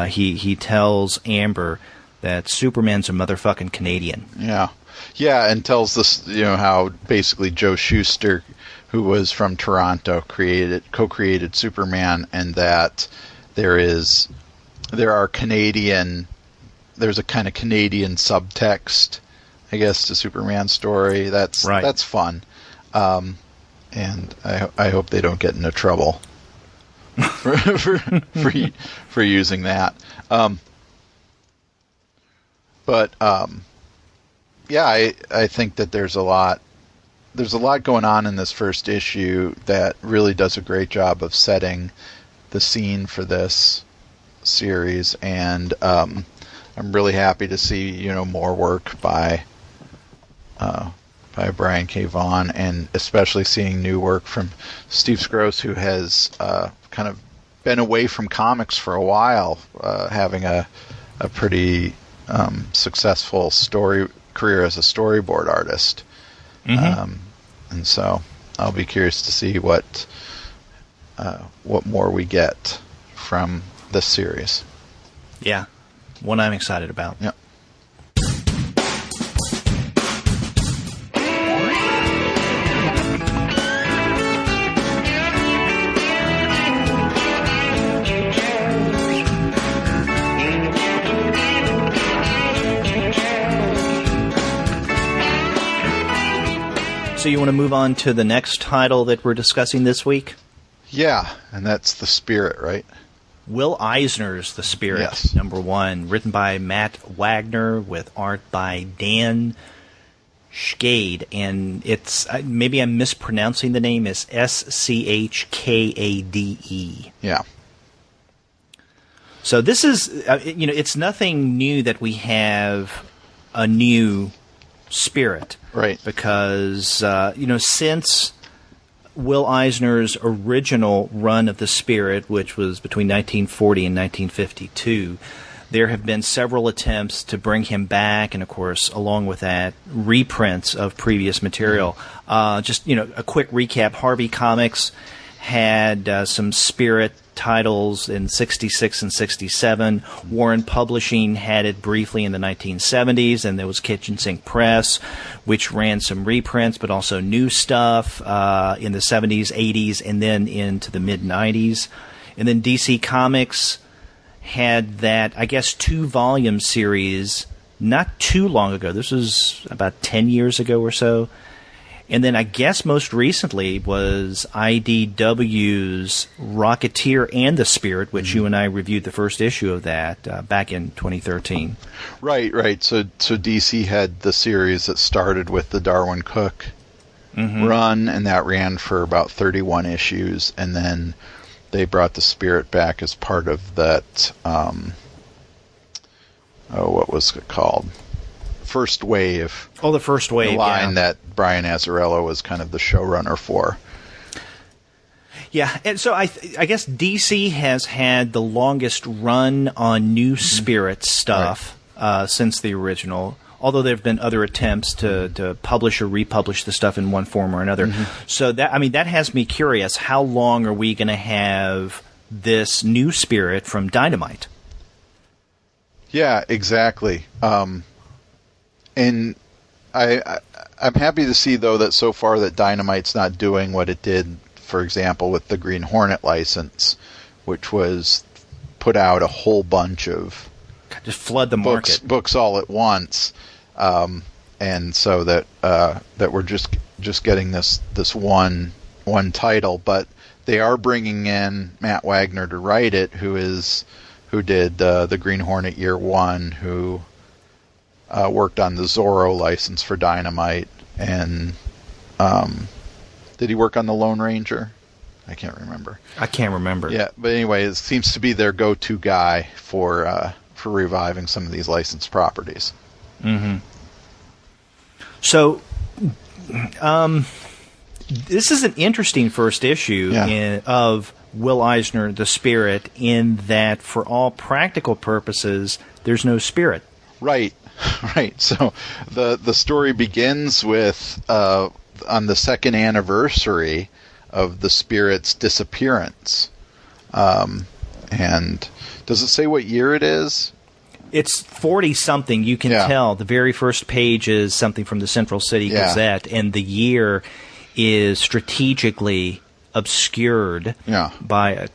He tells Amber that Superman's a motherfucking Canadian. Yeah, and tells this, how basically Joe Shuster, who was from Toronto, co-created Superman, and that there's a kind of Canadian subtext, I guess, to Superman's story. That's fun, and I hope they don't get into trouble for using that. But I think that there's a lot going on in this first issue that really does a great job of setting the scene for this series, and I'm really happy to see more work by Brian K. Vaughan, and especially seeing new work from Steve Skroce, who has kind of been away from comics for a while, having a pretty successful career as a storyboard artist. And so I'll be curious to see what more we get from this series. Yeah. One I'm excited about. Yep. So you want to move on to the next title that we're discussing this week? Yeah, and that's The Spirit, right? Will Eisner's The Spirit, yes. #1, written by Matt Wagner with art by Dan Schkade, and it's maybe I'm mispronouncing the name. Is Schkade. Yeah. So this is it's nothing new that we have a new Spirit, right? Because since Will Eisner's original run of The Spirit, which was between 1940 and 1952, there have been several attempts to bring him back, and of course, along with that, reprints of previous material. Just a quick recap: Harvey Comics had some Spirit titles in '66 and '67. Warren Publishing had it briefly in the 1970s, and there was Kitchen Sink Press, which ran some reprints, but also new stuff in the '70s, '80s, and then into the mid '90s. And then DC Comics had that, I guess, 2-volume series not too long ago. This was about 10 years ago or so. And then I guess most recently was IDW's Rocketeer and the Spirit, which you and I reviewed the first issue of that back in 2013. Right. So DC had the series that started with the Darwin Cook run, and that ran for about 31 issues, and then they brought the Spirit back as part of that, what was it called? First Wave. Oh, the First Wave, the line that Brian Azzarello was kind of the showrunner for. Yeah, and so I guess DC has had the longest run on new Spirit stuff since the original, although there have been other attempts to publish or republish the stuff in one form or another. So that has me curious. How long are we going to have this new Spirit from Dynamite? Yeah, exactly. And I'm happy to see, though, that so far that Dynamite's not doing what it did, for example, with the Green Hornet license, which was put out a whole bunch of just flood the market books all at once, and so that we're just getting this one title, but they are bringing in Matt Wagner to write it, who did the Green Hornet Year One, who worked on the Zorro license for Dynamite, and did he work on the Lone Ranger? I can't remember. Yeah, but anyway, it seems to be their go-to guy for reviving some of these licensed properties. So, this is an interesting first issue of Will Eisner, the Spirit, in that for all practical purposes, there's no Spirit. Right. So the story begins with on the second anniversary of the Spirit's disappearance. And does it say what year it is? It's 40-something. You can tell. The very first page is something from the Central City Gazette, and the year is strategically obscured by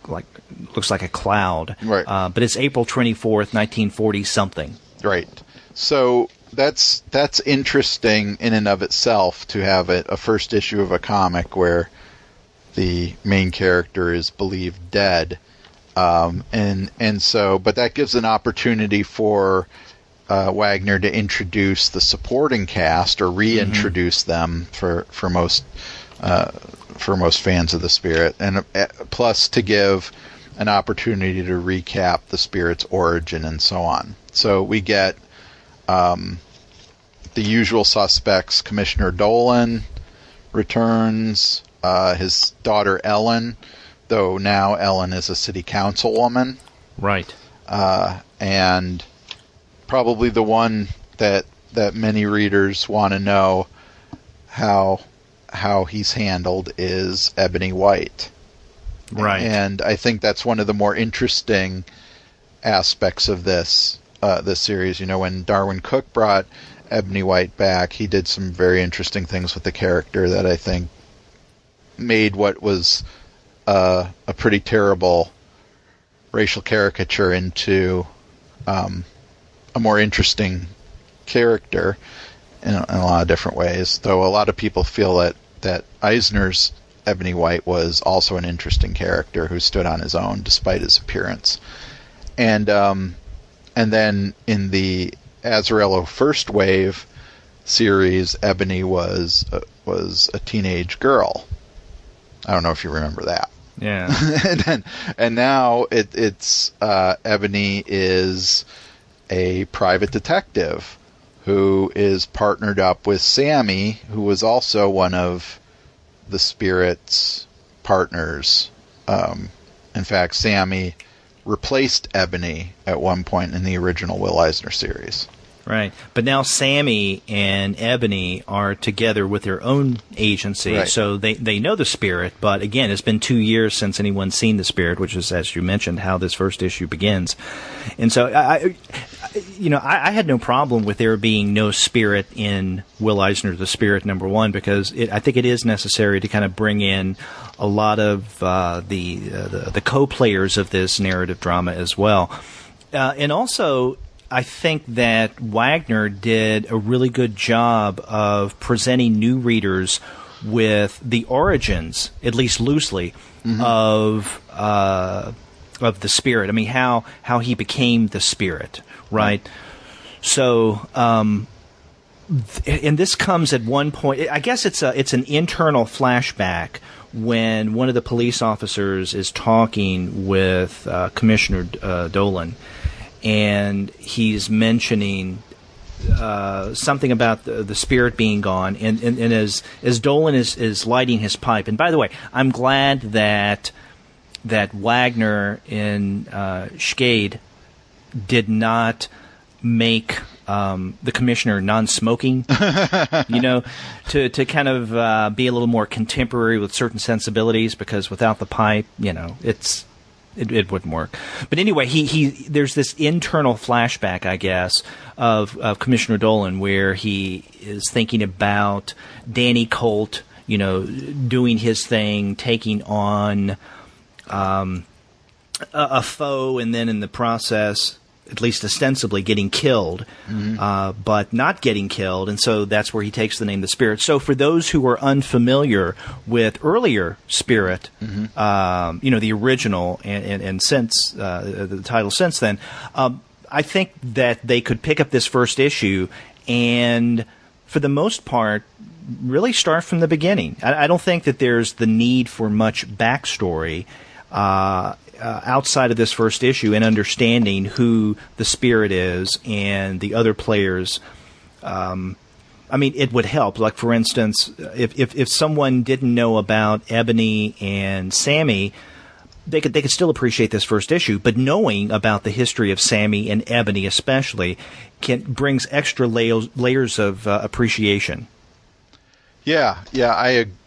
looks like a cloud. Right. But it's April 24th, 1940-something. Right. So that's interesting in and of itself, to have a first issue of a comic where the main character is believed dead. But that gives an opportunity for Wagner to introduce the supporting cast, or reintroduce them for most fans of the Spirit, and plus to give an opportunity to recap the Spirit's origin and so on. So we get the usual suspects. Commissioner Dolan returns, his daughter Ellen, though now Ellen is a city councilwoman. Right. And probably the one that many readers want to know how he's handled is Ebony White. Right. And I think that's one of the more interesting aspects of this series. When Darwin Cook brought Ebony White back, he did some very interesting things with the character that I think made what was a pretty terrible racial caricature into a more interesting character in a lot of different ways. Though a lot of people feel that Eisner's Ebony White was also an interesting character who stood on his own despite his appearance. And then in the Azzarello First Wave series, Ebony was a teenage girl. I don't know if you remember that. Yeah. and now it's Ebony is a private detective who is partnered up with Sammy, who was also one of the Spirit's partners. In fact, Sammy replaced Ebony at one point in the original Will Eisner series. Right. But now Sammy and Ebony are together with their own agency, Right. so they know the Spirit, but again, it's been 2 years since anyone's seen the Spirit, which is, as you mentioned, how this first issue begins. And so, I had no problem with there being no Spirit in Will Eisner, the Spirit #1, because I think it is necessary to kind of bring in a lot of the co-players of this narrative drama as well. And also, I think that Wagner did a really good job of presenting new readers with the origins, at least loosely, of the Spirit. I mean, how he became the Spirit, right? So, and this comes at one point. I guess it's an internal flashback when one of the police officers is talking with Commissioner Dolan. And he's mentioning something about the Spirit being gone, and as Dolan is lighting his pipe. And by the way, I'm glad that Wagner in Schkade did not make the Commissioner non-smoking, to kind of be a little more contemporary with certain sensibilities, because without the pipe, it wouldn't work. But anyway, there's this internal flashback, I guess, of Commissioner Dolan, where he is thinking about Danny Colt, doing his thing, taking on a foe, and then in the process, at least ostensibly, getting killed, but not getting killed, and so that's where he takes the name The Spirit. So for those who are unfamiliar with earlier Spirit, the original, and since the title since then, I think that they could pick up this first issue and, for the most part, really start from the beginning. I don't think that there's the need for much backstory outside of this first issue, and understanding who the Spirit is and the other players. It would help. Like, for instance, if someone didn't know about Ebony and Sammy, they could still appreciate this first issue. But knowing about the history of Sammy and Ebony, especially, brings extra layers of appreciation. Yeah,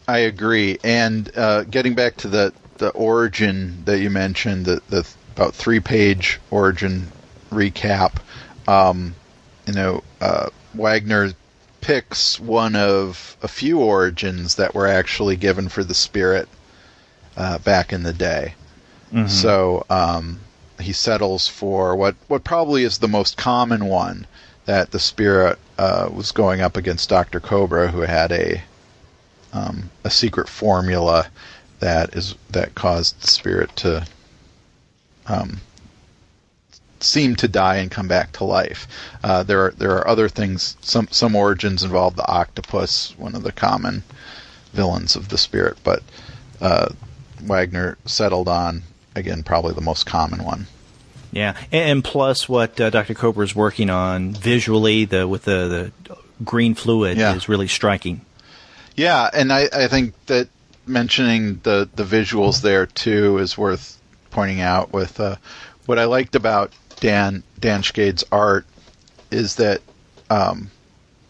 I agree. And getting back to the origin that you mentioned, the about 3-page origin recap, Wagner picks one of a few origins that were actually given for the Spirit back in the day. So he settles for what probably is the most common one, that the Spirit was going up against Dr. Cobra, who had a secret formula that caused the Spirit to seem to die and come back to life. There are other things. Some origins involve the octopus, one of the common villains of the Spirit, but Wagner settled on, again, probably the most common one. Yeah, and plus what Dr. Cobra is working on visually, with the green fluid, is really striking. Yeah, and I think that mentioning the visuals there too is worth pointing out. With what I liked about Dan Schkade's art is that,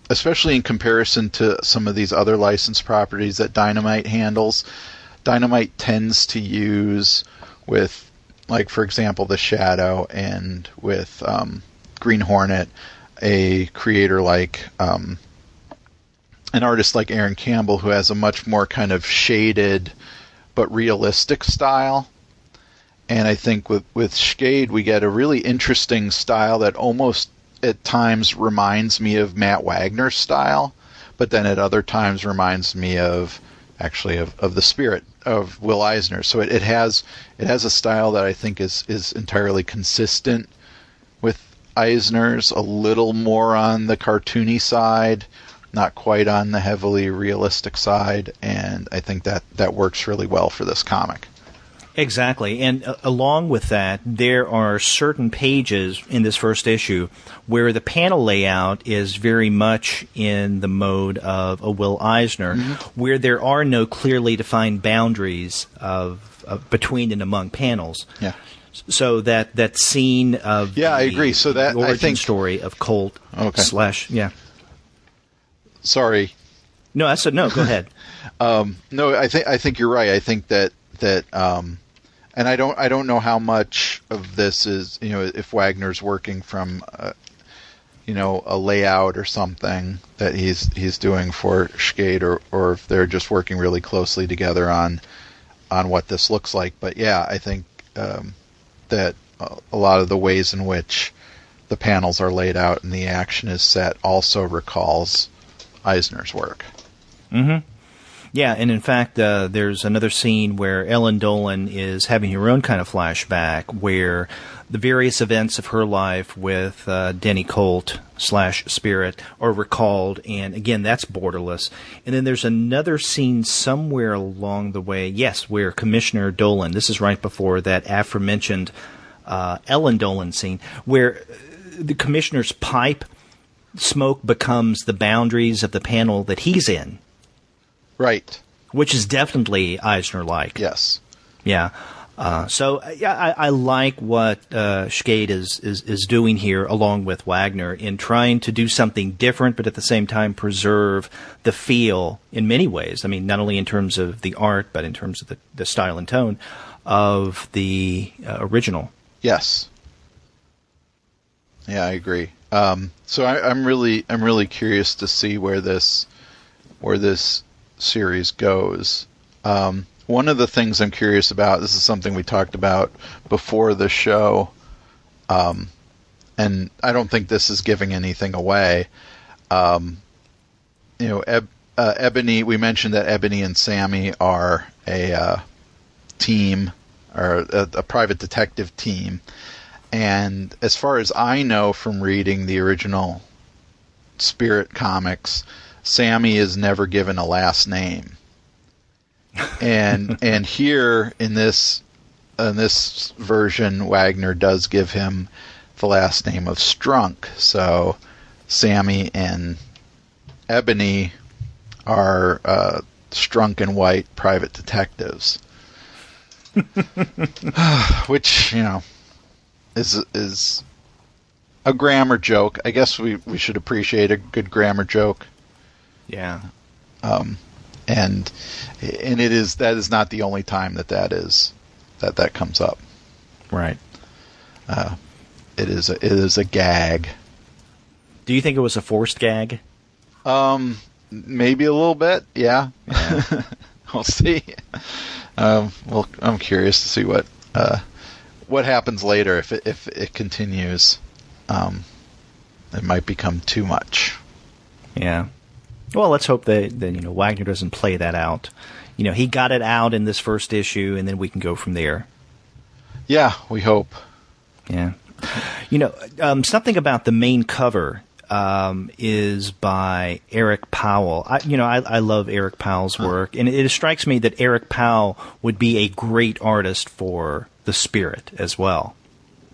especially in comparison to some of these other licensed properties that Dynamite handles, Dynamite tends to use with, like, for example, The Shadow, and with Green Hornet, a creator like an artist like Aaron Campbell, who has a much more kind of shaded but realistic style. And I think with Schkade, we get a really interesting style that almost at times reminds me of Matt Wagner's style, but then at other times reminds me of the Spirit of Will Eisner. So it has a style that I think is entirely consistent with Eisner's, a little more on the cartoony side, not quite on the heavily realistic side, and I think that works really well for this comic. Exactly, and along with that, there are certain pages in this first issue where the panel layout is very much in the mode of a Will Eisner, where there are no clearly defined boundaries of between and among panels. Yeah. So that scene of I agree. So that the origin I think story of Colt / Sorry. No, I said no. Go ahead. No, I think you're right. I think that and I don't know how much of this is, if Wagner's working from a layout or something that he's doing for Schkade, or if they're just working really closely together on what this looks like. But yeah, I think that a lot of the ways in which the panels are laid out and the action is set also recalls Eisner's work. Mm-hmm. Yeah, and in fact, there's another scene where Ellen Dolan is having her own kind of flashback where the various events of her life with Denny Colt / Spirit are recalled, and again, that's borderless. And then there's another scene somewhere along the way, where Commissioner Dolan, this is right before that aforementioned Ellen Dolan scene, where the Commissioner's pipe smoke becomes the boundaries of the panel that he's in. Right. Which is definitely Eisner-like. Yes. Yeah. I like what Schkade is doing here, along with Wagner, in trying to do something different, but at the same time preserve the feel in many ways. I mean, not only in terms of the art, but in terms of the style and tone of the original. Yes. Yeah, I agree. So I'm really curious to see where this series goes. One of the things I'm curious about, this is something we talked about before the show, and I don't think this is giving anything away. Ebony, we mentioned that Ebony and Sammy are a team, or a private detective team, and as far as I know from reading the original Spirit comics, Sammy is never given a last name. And here in this version, Wagner does give him the last name of Strunk. So Sammy and Ebony are Strunk and White private detectives, which is a grammar joke. I guess we should appreciate a good grammar joke. Yeah. And that is not the only time that comes up. Right. It is a gag. Do you think it was a forced gag? Maybe a little bit. Yeah. We'll see. I'm curious to see what happens later if it continues. It might become too much. Yeah. Well, let's hope that Wagner doesn't play that out. He got it out in this first issue, and then we can go from there. Yeah, we hope. Yeah. Something about the main cover is by Eric Powell. I love Eric Powell's work, and it strikes me that Eric Powell would be a great artist for the Spirit as well.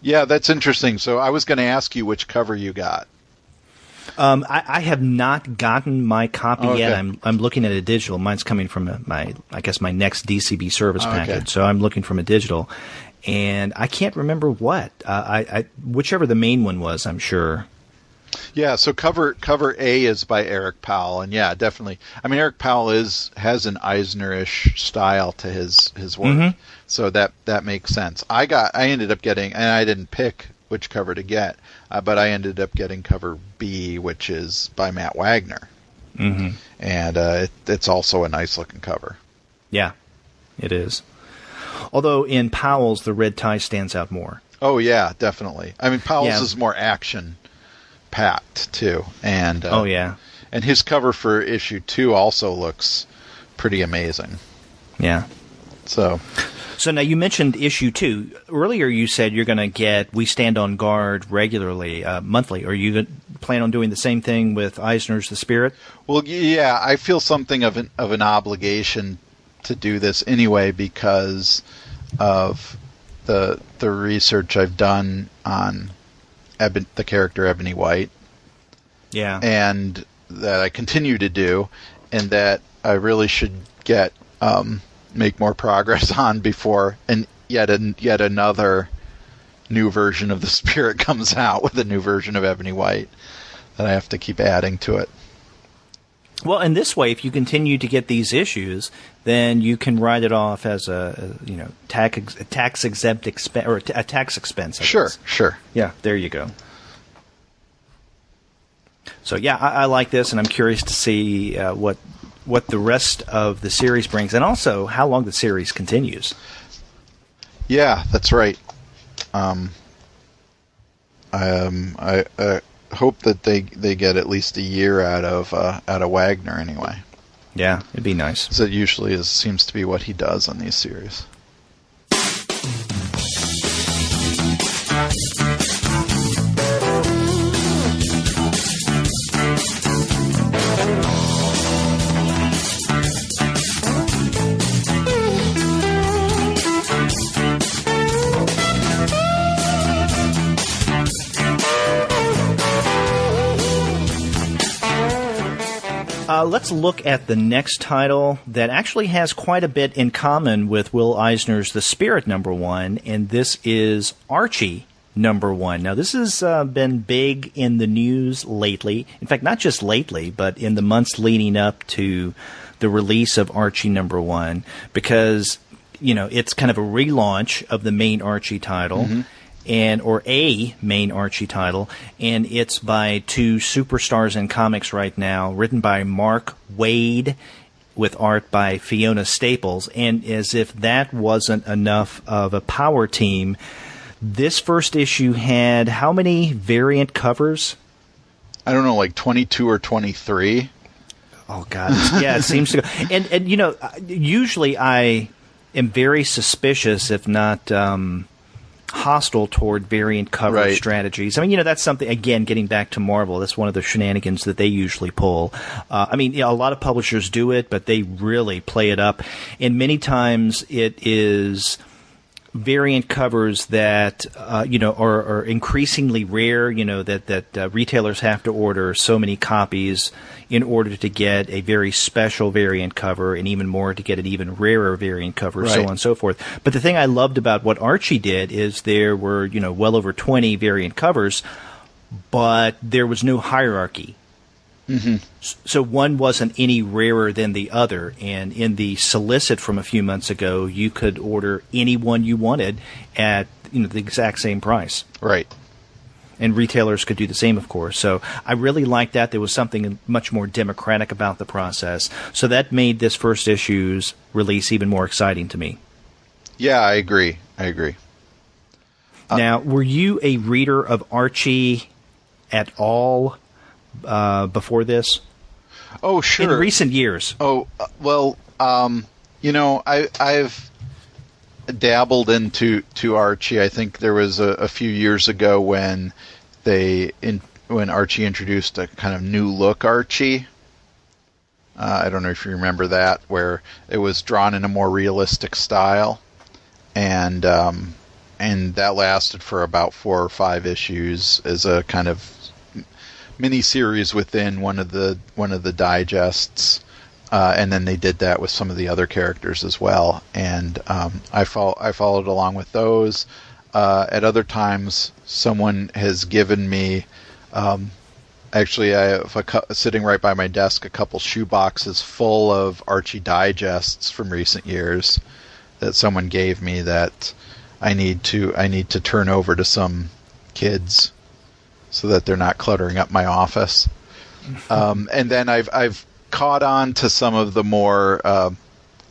Yeah, that's interesting. So I was going to ask you which cover you got. I have not gotten my copy Okay. yet. I'm looking at a digital. Mine's coming from my next DCB service package. So I'm looking from a digital, and I can't remember what. Whichever the main one was, I'm sure. Yeah. So cover A is by Eric Powell, and yeah, definitely. I mean, Eric Powell has an Eisner-ish style to his work, Mm-hmm. so that makes sense. I ended up getting, and I didn't pick which cover to get, but I ended up getting cover B, which is by Matt Wagner. Mm-hmm. And it's also a nice looking cover. Yeah, it is. Although in Powell's, the red tie stands out more. Oh yeah, definitely. I mean, Powell's Yeah. is more action packed too, and Oh yeah, and his cover for issue 2 also looks pretty amazing. yeah. So now you mentioned issue 2. Earlier you said you're going to get We Stand on Guard regularly, monthly. Are you plan on doing the same thing with Eisner's The Spirit? Well, yeah, I feel something of an obligation to do this anyway because of the research I've done on the character Ebony White. Yeah. And that I continue to do, and that I really should make more progress on before yet another new version of the Spirit comes out with a new version of Ebony White that I have to keep adding to it. Well, in this way, if you continue to get these issues, then you can write it off as a tax exempt expense or a tax expense. Sure. Yeah, there you go. So yeah, I like this, and I'm curious to see what the rest of the series brings, and also how long the series continues. Yeah, that's right. I hope that they get at least a year out of Wagner anyway. Yeah, it'd be nice. So it usually seems to be what he does on these series. Let's look at the next title that actually has quite a bit in common with Will Eisner's The Spirit #1, and this is Archie #1. Now, this has been big in the news lately. In fact, not just lately, but in the months leading up to the release of Archie #1, because, it's kind of a relaunch of the main Archie title. Mm-hmm. Or a main Archie title, and it's by two superstars in comics right now, written by Mark Waid with art by Fiona Staples. And as if that wasn't enough of a power team, this first issue had how many variant covers? I don't know, like 22 or 23. Oh, God. Yeah, it seems to go. And usually I am very suspicious, if not hostile toward variant cover strategies. I mean, that's something, again, getting back to Marvel, that's one of the shenanigans that they usually pull. A lot of publishers do it, but they really play it up. And many times it is variant covers that, are increasingly rare, that retailers have to order so many copies in order to get a very special variant cover, and even more to get an even rarer variant cover, so on and so forth. But the thing I loved about what Archie did is there were, well over 20 variant covers, but there was no hierarchy. Mm-hmm. So one wasn't any rarer than the other, and in the solicit from a few months ago, you could order any one you wanted at the exact same price. Right. And retailers could do the same, of course. So I really liked that. There was something much more democratic about the process. So that made this first issue's release even more exciting to me. Yeah, I agree. Now, were you a reader of Archie at all before this? Oh, sure. In recent years. Oh, well, I've dabbled into Archie. I think there was a few years ago when Archie introduced a kind of new look Archie. I don't know if you remember that, where it was drawn in a more realistic style, and that lasted for about 4 or 5 issues as a kind of mini series within one of the digests. And then they did that with some of the other characters as well. And I followed along with those. At other times, someone has given me... actually, I have sitting right by my desk a couple shoe boxes full of Archie digests from recent years that someone gave me that I need to turn over to some kids so that they're not cluttering up my office. And then I've caught on to some of the more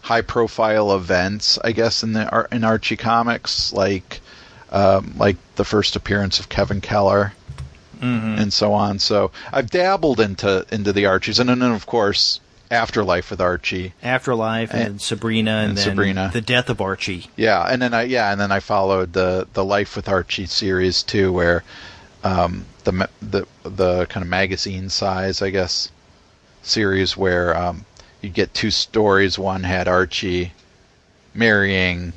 high-profile events, I guess, in Archie comics, like the first appearance of Kevin Keller, and so on. So I've dabbled into the Archies, and then of course Afterlife with Archie, and Sabrina, and then Sabrina. The Death of Archie. Yeah, and then I followed the Life with Archie series too, where the kind of magazine size, I guess, series where you'd get 2 stories. One had Archie marrying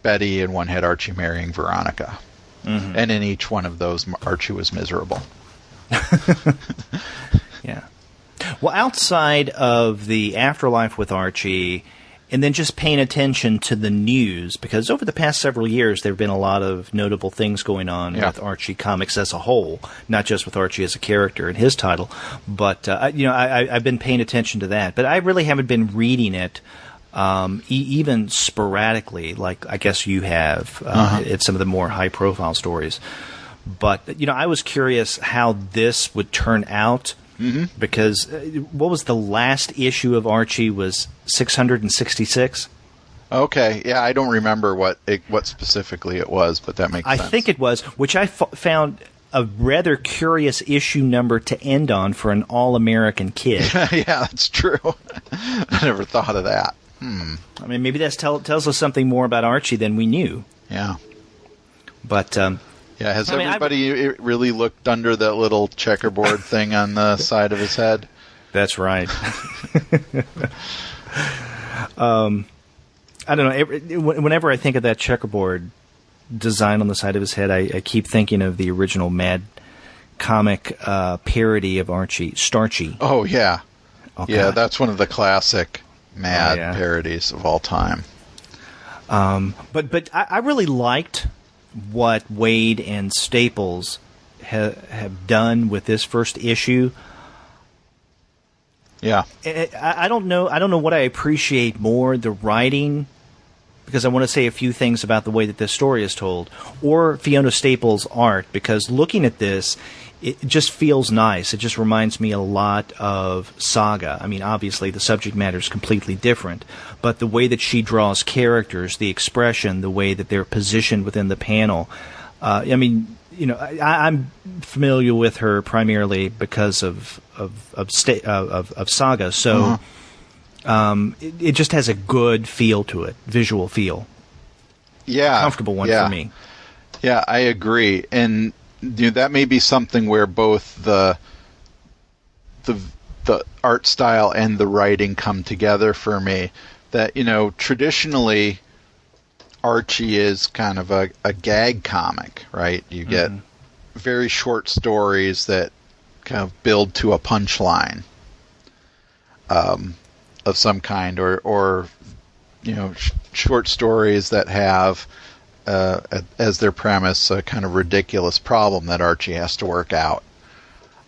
Betty, and one had Archie marrying Veronica. Mm-hmm. And in each one of those, Archie was miserable. Yeah. Well, outside of the Afterlife with Archie and then just paying attention to the news, because over the past several years there have been a lot of notable things going on with Archie comics as a whole, not just with Archie as a character and his title. But I've been paying attention to that, but I really haven't been reading it even sporadically, like I guess you have at some of the more high-profile stories. But I was curious how this would turn out. Mm-hmm. Because what was the last issue of Archie was 666? Okay, yeah, I don't remember what specifically it was, but that makes sense. I think it was, which I found a rather curious issue number to end on for an all-American kid. Yeah, that's true. I never thought of that. I mean, maybe that tells us something more about Archie than we knew. Yeah. But... yeah, has everybody really looked under that little checkerboard thing on the side of his head? That's right. I don't know. Whenever I think of that checkerboard design on the side of his head, I keep thinking of the original Mad comic parody of Archie, Starchy. Oh, yeah. Okay. Yeah, that's one of the classic Mad parodies of all time. But I really liked what Waid and Staples have done with this first issue. Yeah, I don't know what I appreciate more, the writing, because I want to say a few things about the way that this story is told, or Fiona Staples' art, because looking at this, it just feels nice. It just reminds me a lot of Saga. I mean, obviously the subject matter is completely different, but the way that she draws characters, the expression, the way that they're positioned within the panel. I mean, I'm familiar with her primarily because of Saga, so it just has a good feel to it, visual feel. Yeah, comfortable one for me. Yeah, I agree, and that may be something where both the art style and the writing come together for me. That, traditionally Archie is kind of a gag comic, right? You get very short stories that kind of build to a punchline of some kind, or short stories that have as their premise a kind of ridiculous problem that Archie has to work out.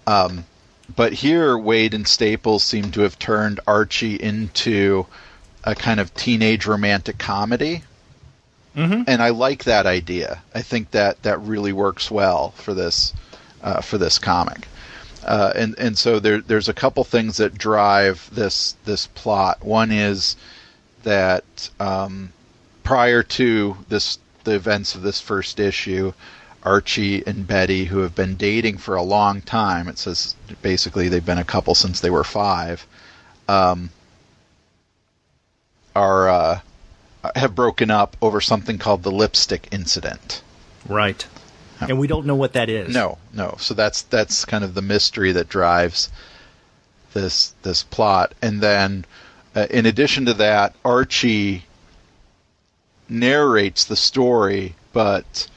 But here, Waid and Staples seem to have turned Archie into a kind of teenage romantic comedy. Mm-hmm. And I like that idea. I think that really works well for this comic. And so there's a couple things that drive this plot. One is that prior to the events of this first issue, Archie and Betty, who have been dating for a long time, it says basically they've been a couple since they were 5, have broken up over something called the lipstick incident. Right. And we don't know what that is. No. So that's kind of the mystery that drives this plot. And then, in addition to that, Archie narrates the story, but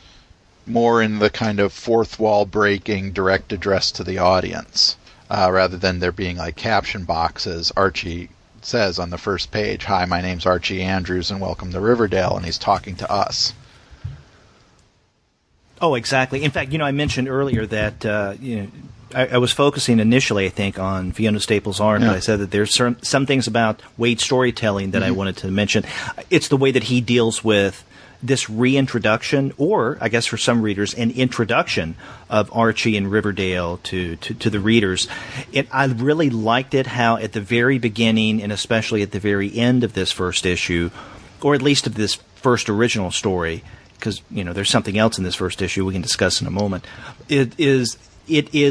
more in the kind of fourth wall breaking direct address to the audience, rather than there being like caption boxes. Archie says on the first page, "Hi, my name's Archie Andrews and welcome to Riverdale," and he's talking to us. Oh, exactly. In fact, I mentioned earlier that I was focusing initially, I think, on Fiona Staples' art, but I said that there's some things about Waid's storytelling that I wanted to mention. It's the way that he deals with this reintroduction, or I guess for some readers, an introduction of Archie and Riverdale to the readers. I really liked it how at the very beginning, and especially at the very end of this first issue, or at least of this first original story, because there's something else in this first issue we can discuss in a moment, it is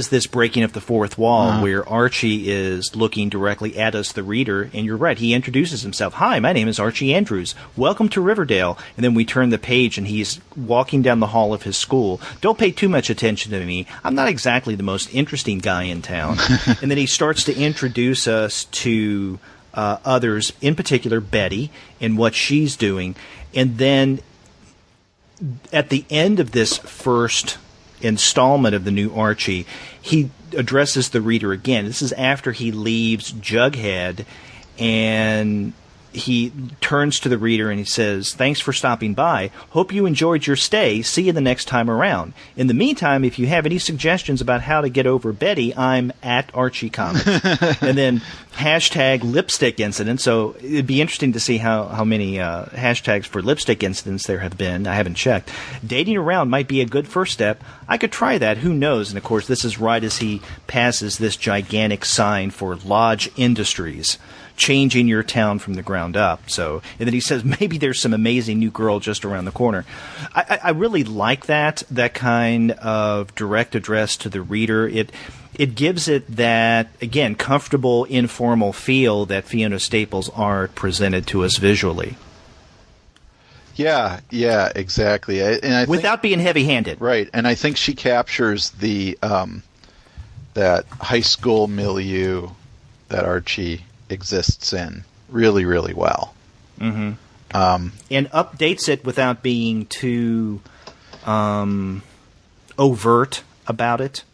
this breaking of the fourth wall where Archie is looking directly at us, the reader, and you're right, he introduces himself. "Hi, my name is Archie Andrews. Welcome to Riverdale." And then we turn the page and he's walking down the hall of his school. Don't pay too much attention to me. I'm not exactly the most interesting guy in town. And then he starts to introduce us to others, in particular Betty, and what she's doing. And then at the end of this first installment of the new Archie, he addresses the reader again. This is after he leaves Jughead, and he turns to the reader and he says, "Thanks for stopping by. Hope you enjoyed your stay. See you the next time around. In the meantime, if you have any suggestions about how to get over Betty, I'm at Archie Comics." And then hashtag lipstick incident. So it'd be interesting to see how many hashtags for lipstick incidents there have been. I haven't checked. Dating around might be a good first step. I could try that. Who knows? And, of course, this is right as he passes this gigantic sign for Lodge Industries, changing your town from the ground up. So, and then he says, maybe there's some amazing new girl just around the corner. I really like that kind of direct address to the reader. It gives it that, again, comfortable, informal feel that Fiona Staples' art presented to us visually. Yeah, exactly. And without being heavy-handed. Right, and I think she captures the that high school milieu that Archie exists in really, really well. Mm-hmm. And updates it without being too overt about it.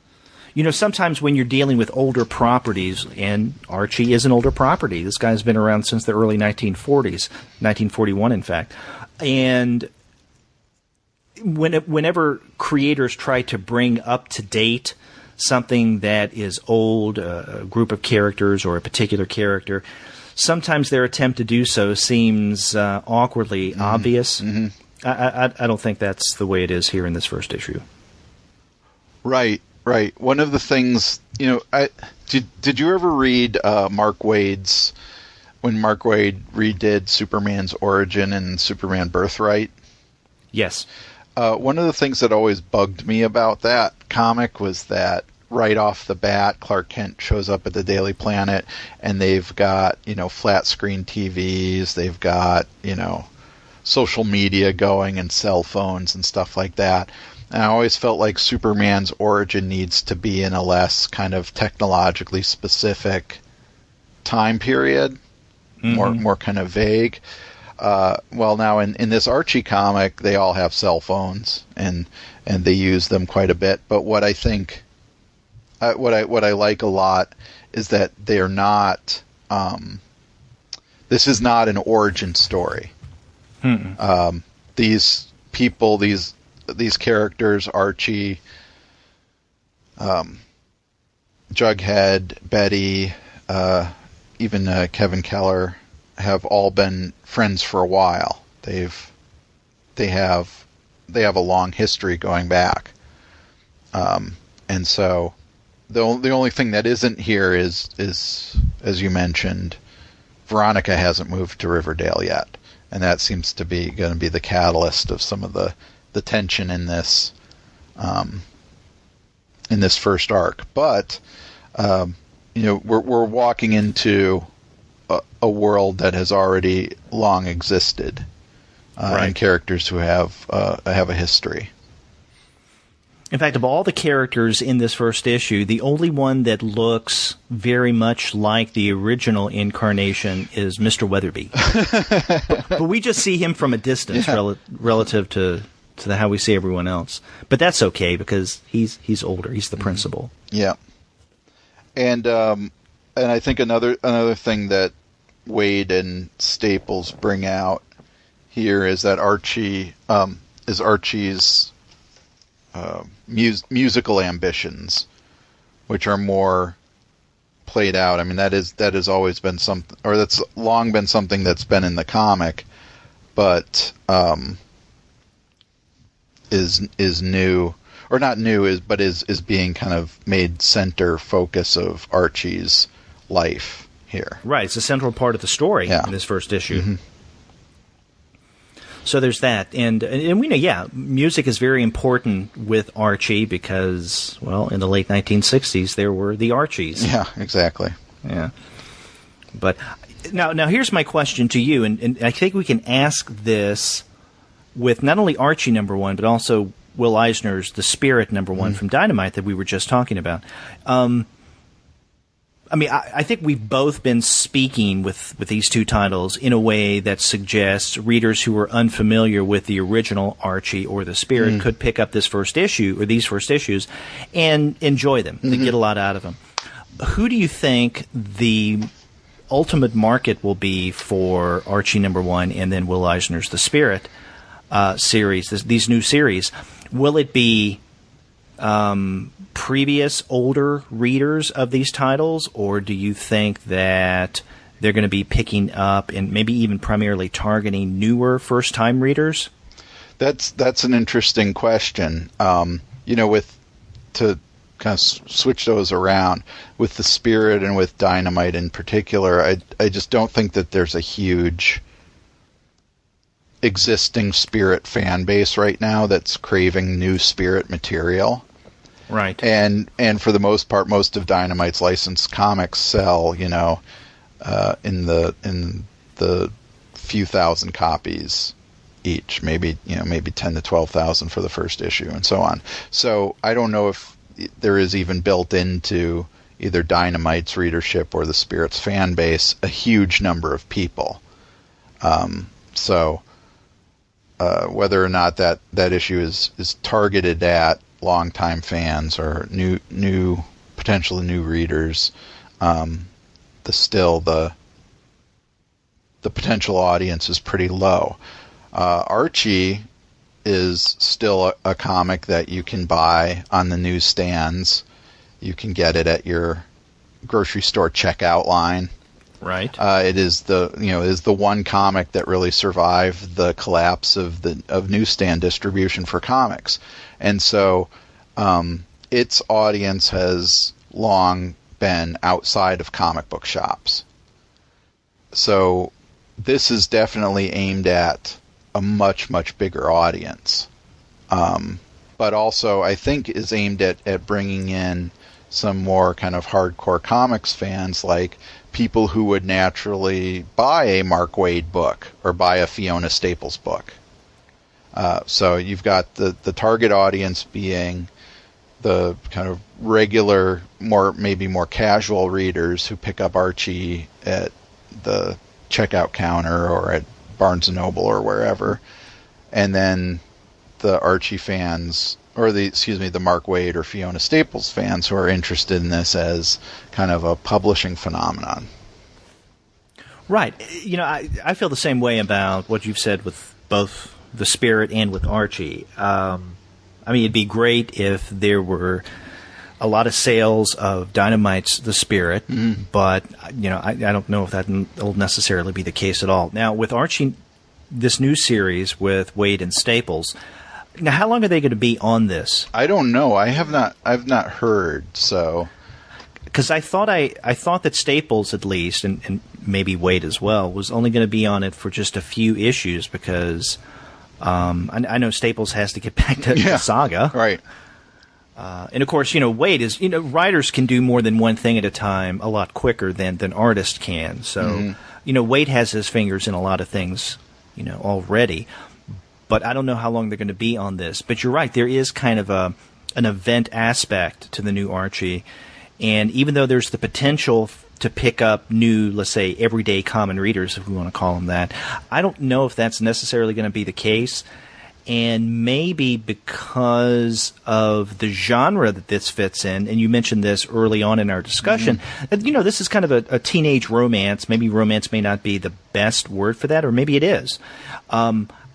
You know, sometimes when you're dealing with older properties, and Archie is an older property. This guy's been around since the early 1940s, 1941, in fact. And whenever creators try to bring up to date something that is old, a group of characters or a particular character, sometimes their attempt to do so seems awkwardly obvious. Mm-hmm. I don't think that's the way it is here in this first issue. Right. One of the things, did you ever read Mark Waid's, when Mark Waid redid Superman's origin and Superman Birthright? Yes. One of the things that always bugged me about that comic was that right off the bat, Clark Kent shows up at the Daily Planet, and they've got, flat screen TVs, they've got, social media going and cell phones and stuff like that. And I always felt like Superman's origin needs to be in a less kind of technologically specific time period, more kind of vague. Well, now in this Archie comic, they all have cell phones and they use them quite a bit. But what I think, what I like a lot is that they are not. This is not an origin story. These people, these characters, Archie, Jughead, Betty, even Kevin Keller, have all been friends for a while. They have a long history going back, and so the only thing that isn't here is as you mentioned, Veronica hasn't moved to Riverdale yet, and that seems to be going to be the catalyst of some of the tension in this first arc. But we're walking into a world that has already long existed, and characters who have a history. In fact, of all the characters in this first issue, the only one that looks very much like the original incarnation is Mr. Weatherby. but we just see him from a distance relative to how we see everyone else. But that's okay because he's older. He's the principal. Yeah. And I think another thing that Waid and Staples bring out here is that Archie is Archie's musical ambitions, which are more played out. I mean, that has always been something, or that's long been something that's been in the comic, but is new, or not new, but is being kind of made center focus of Archie's life here. Right, it's a central part of the story in this first issue. Mm-hmm. So there's that, and we know, music is very important with Archie because, well, in the late 1960s there were the Archies. Yeah, exactly. Yeah, but now here's my question to you, and I think we can ask this with not only Archie #1, but also Will Eisner's The Spirit #1 from Dynamite that we were just talking about. I mean, I think we've both been speaking with these two titles in a way that suggests readers who are unfamiliar with the original Archie or The Spirit could pick up this first issue or these first issues and enjoy them. They get a lot out of them. Who do you think the ultimate market will be for Archie #1 and then Will Eisner's The Spirit series, these new series. Will it be previous older readers of these titles, or do you think that they're going to be picking up and maybe even primarily targeting newer first-time readers? That's an interesting question. To kind of switch those around with The Spirit and with Dynamite in particular, I just don't think that there's a huge existing Spirit fan base right now that's craving new Spirit material. Right. And for the most part, most of Dynamite's licensed comics sell, in the few thousand copies each, maybe 10 to 12,000 for the first issue and so on. So I don't know if there is even built into either Dynamite's readership or the Spirit's fan base a huge number of people. Whether or not that issue is targeted at longtime fans or potentially new readers, the potential audience is pretty low. Archie is still a comic that you can buy on the newsstands. You can get it at your grocery store checkout line. Right. It is the one comic that really survived the collapse of newsstand distribution for comics, and so its audience has long been outside of comic book shops. So this is definitely aimed at a much, much bigger audience, but also I think is aimed at bringing in some more kind of hardcore comics fans, like people who would naturally buy a Mark Waid book or buy a Fiona Staples book. So you've got the target audience being the kind of regular, maybe more casual readers who pick up Archie at the checkout counter or at Barnes & Noble or wherever, and then the Archie fans, or the Mark Waid or Fiona Staples fans who are interested in this as kind of a publishing phenomenon. Right. I feel the same way about what you've said with both The Spirit and with Archie. It'd be great if there were a lot of sales of Dynamite's The Spirit, but I don't know if that will necessarily be the case at all. Now, with Archie, this new series with Waid and Staples, now how long are they going to be on this? I don't know. I've not heard. So, because I thought that Staples, at least, and maybe Waid as well, was only going to be on it for just a few issues because I know Staples has to get back to the saga, right? And of course, Waid is, writers can do more than one thing at a time a lot quicker than artists can. So, Waid has his fingers in a lot of things, already. But I don't know how long they're going to be on this. But you're right, there is kind of an event aspect to the new Archie. And even though there's the potential to pick up new, let's say, everyday common readers, if we want to call them that, I don't know if that's necessarily going to be the case. And maybe because of the genre that this fits in, and you mentioned this early on in our discussion, this is kind of a teenage romance. Maybe romance may not be the best word for that, or maybe it is.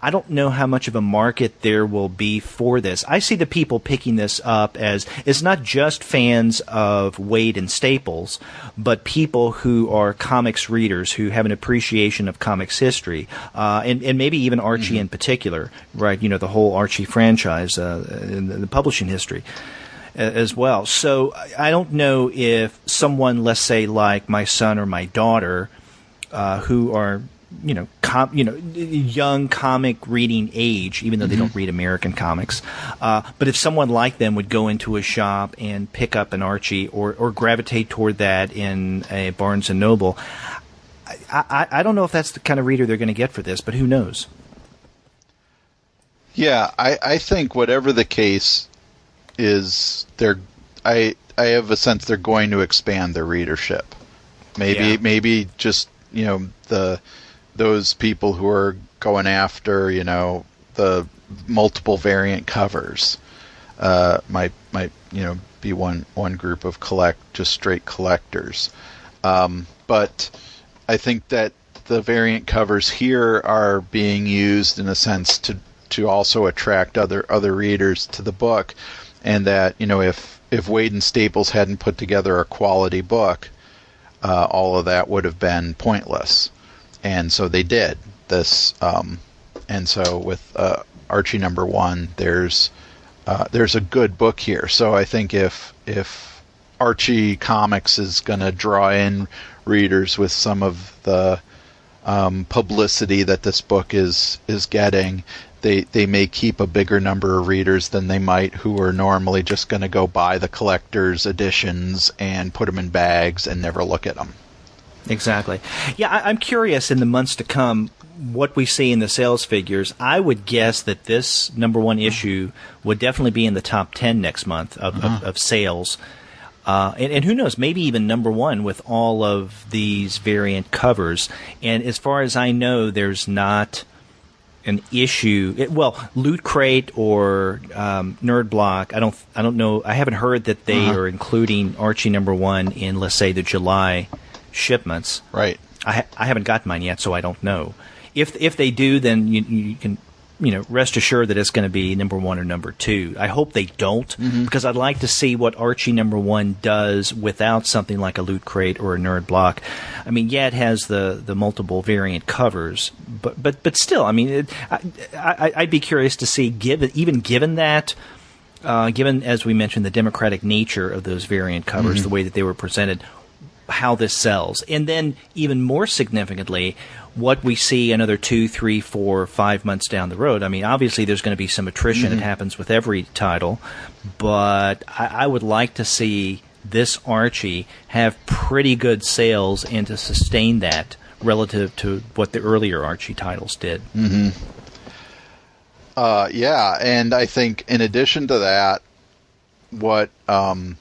I don't know how much of a market there will be for this. I see the people picking this up as it's not just fans of Waid and Staples, but people who are comics readers who have an appreciation of comics history, and maybe even Archie in particular, right? The whole Archie franchise, in the publishing history as well. So I don't know if someone, let's say like my son or my daughter, who are young comic reading age, even though they don't read American comics. But if someone like them would go into a shop and pick up an Archie or gravitate toward that in a Barnes & Noble, I don't know if that's the kind of reader they're going to get for this, but who knows? Yeah, I think whatever the case is, I have a sense they're going to expand their readership. Maybe just, those people who are going after, the multiple variant covers, might be one group of just straight collectors. But I think that the variant covers here are being used in a sense to also attract other readers to the book, and that if Waid and Staples hadn't put together a quality book, all of that would have been pointless, and so they did this. And so with Archie #1, there's a good book here. So I think if Archie Comics is going to draw in readers with some of the publicity that this book is getting, they may keep a bigger number of readers than they might who are normally just going to go buy the collector's editions and put them in bags and never look at them. Exactly. Yeah, I'm curious in the months to come what we see in the sales figures. I would guess that this #1 issue would definitely be in the top 10 next month of sales. And who knows, maybe even #1 with all of these variant covers. And as far as I know, there's not an issue. Loot Crate or Nerd Block, I don't know. I haven't heard that they are including Archie #1 in, let's say, the July shipments. Right. I haven't got mine yet, so I don't know. If they do, then you can rest assured that it's going to be #1 or #2. I hope they don't, because I'd like to see what Archie #1 does without something like a Loot Crate or a Nerd Block. I mean, yeah, it has the multiple variant covers, but still, I mean, I'd be curious to see, given that, given, as we mentioned, the democratic nature of those variant covers, the way that they were presented, how this sells. And then, even more significantly, what we see another 2, 3, 4, 5 months down the road. I mean, obviously there's going to be some attrition. It happens with every title. But I would like to see this Archie have pretty good sales and to sustain that relative to what the earlier Archie titles did. Yeah, and I think in addition to that, what's going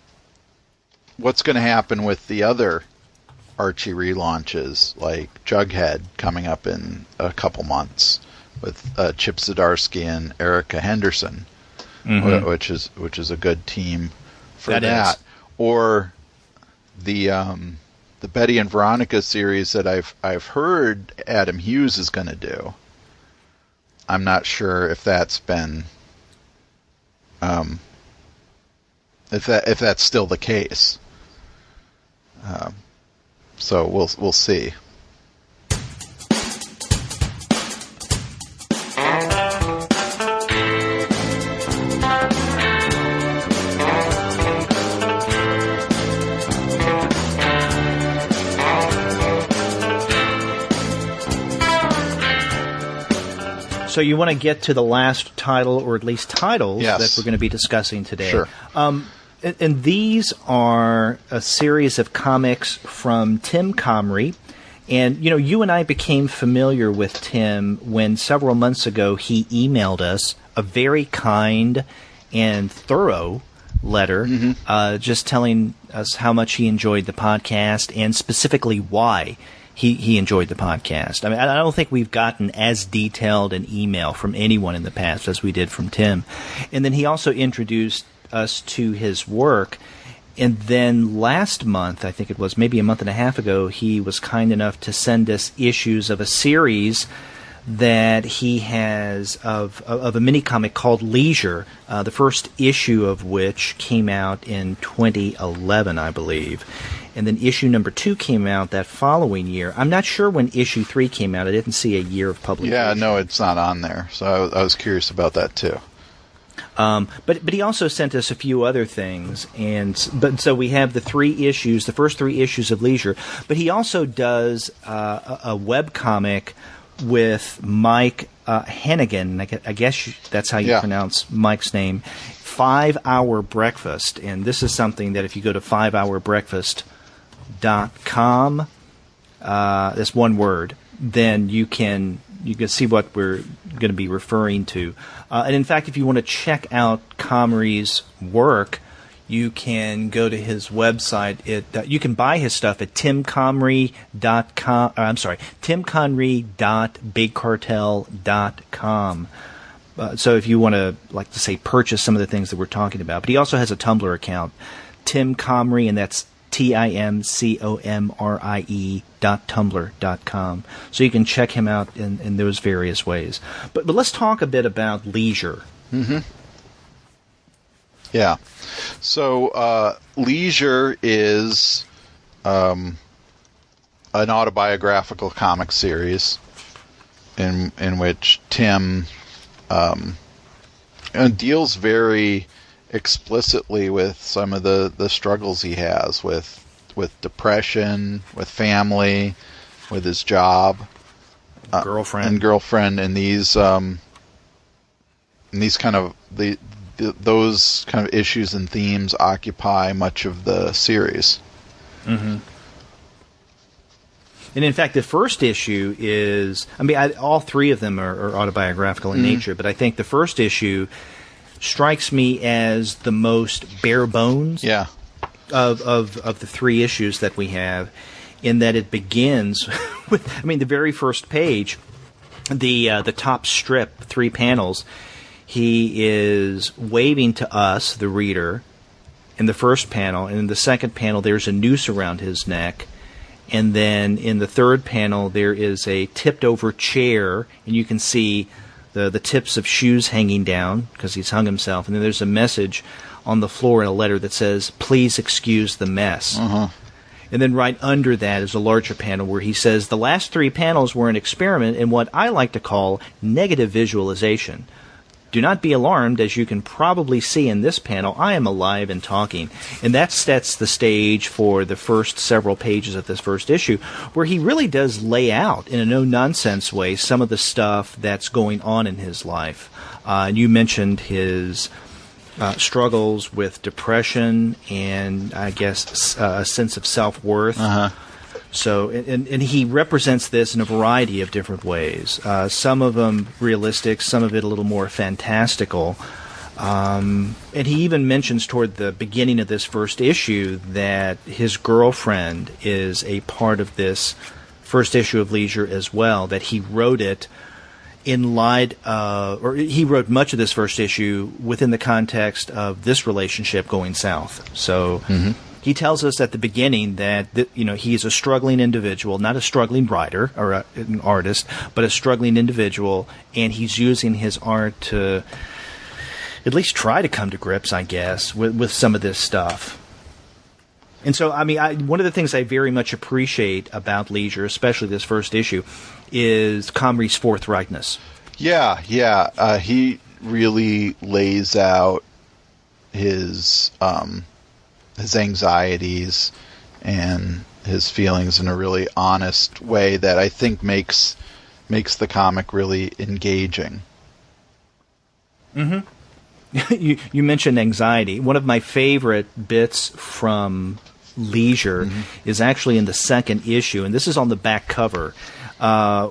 to happen with the other Archie relaunches, like Jughead coming up in a couple months with Chip Zdarsky and Erica Henderson, which is a good team for that. Or the Betty and Veronica series that I've heard Adam Hughes is going to do. I'm not sure if that's been if that's still the case. So we'll see. So you want to get to the last title, or at least titles, Yes. that we're going to be discussing today. Sure. And these are a series of comics from Tim Comrie. And, you and I became familiar with Tim when several months ago he emailed us a very kind and thorough letter just telling us how much he enjoyed the podcast and specifically why he enjoyed the podcast. I mean, I don't think we've gotten as detailed an email from anyone in the past as we did from Tim. And then he also introduced us to his work, and then last month, I think it was maybe a month and a half ago, he was kind enough to send us issues of a series that he has of a mini comic called Leisure, the first issue of which came out in 2011, I believe, and then issue #2 came out that following year. I'm not sure when issue 3 came out. I didn't see a year of publication. Yeah, no, it's not on there, so I was curious about that too. But he also sent us a few other things, but so we have the first 3 issues of Leisure. But he also does a web comic with Mike Hannigan. I guess that's how you pronounce Mike's name. 5 Hour Breakfast, and this is something that if you go to 5hourbreakfast.com, that's one word, then you can see what we're going to be referring to. And in fact, if you want to check out Comrie's work, you can go to his website. You can buy his stuff at timconrie.com. timconrie.bigcartel.com. So if you want to, purchase some of the things that we're talking about. But he also has a Tumblr account, Tim Comrie, and that's timcomrie.tumblr.com. So you can check him out in those various ways. But let's talk a bit about Leisure. Mm-hmm. Yeah. So Leisure is an autobiographical comic series in which Tim deals very explicitly with some of the struggles he has with depression, with family, with his job, girlfriend, and these kind of those kind of issues and themes occupy much of the series. Mm-hmm. And in fact, the first issue is, all three of them are autobiographical in nature, but I think the first issue strikes me as the most bare bones of the three issues that we have, in that it begins with, the very first page, the top strip, 3 panels, he is waving to us, the reader, in the first panel, and in the second panel there's a noose around his neck. And then in the third panel, there is a tipped-over chair, and you can see the tips of shoes hanging down because he's hung himself. And then there's a message on the floor in a letter that says, "Please excuse the mess." Uh-huh. And then right under that is a larger panel where he says, "The last 3 panels were an experiment in what I like to call negative visualization. Do not be alarmed, as you can probably see in this panel, I am alive and talking." And that sets the stage for the first several pages of this first issue, where he really does lay out, in a no-nonsense way, some of the stuff that's going on in his life. And you mentioned his struggles with depression and, I guess, a sense of self-worth. Uh-huh. So, and he represents this in a variety of different ways. Some of them realistic, some of it a little more fantastical. And he even mentions toward the beginning of this first issue that his girlfriend is a part of this first issue of Leisure as well, that he wrote it in light of, or he wrote much of this first issue within the context of this relationship going south. So... Mm-hmm. He tells us at the beginning that he is a struggling individual, not a struggling writer or an artist, but a struggling individual, and he's using his art to at least try to come to grips, I guess, with some of this stuff. And so, one of the things I very much appreciate about Leisure, especially this first issue, is Comrie's forthrightness. Yeah. He really lays out his anxieties and his feelings in a really honest way that I think makes the comic really engaging. Mm-hmm. You mentioned anxiety. One of my favorite bits from Leisure is actually in the second issue, and this is on the back cover.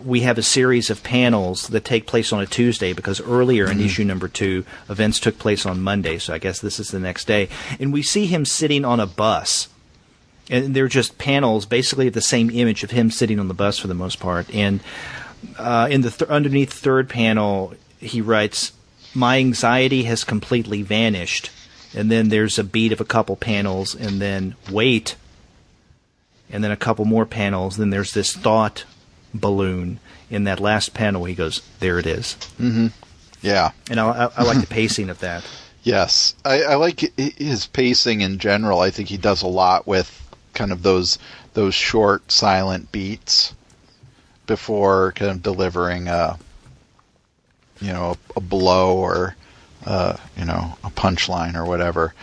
We have a series of panels that take place on a Tuesday because earlier in issue number 2, events took place on Monday, so I guess this is the next day. And we see him sitting on a bus. And they're just panels, basically the same image of him sitting on the bus for the most part. And in the underneath the third panel, he writes, "My anxiety has completely vanished." And then there's a beat of a couple panels, and then wait. And then a couple more panels, then there's this thought balloon in that last panel. He goes, "There it is." Mm-hmm. Yeah. And I like the pacing of that. Yes. I like his pacing in general. I think he does a lot with kind of those short, silent beats before kind of delivering a blow or a punchline or whatever.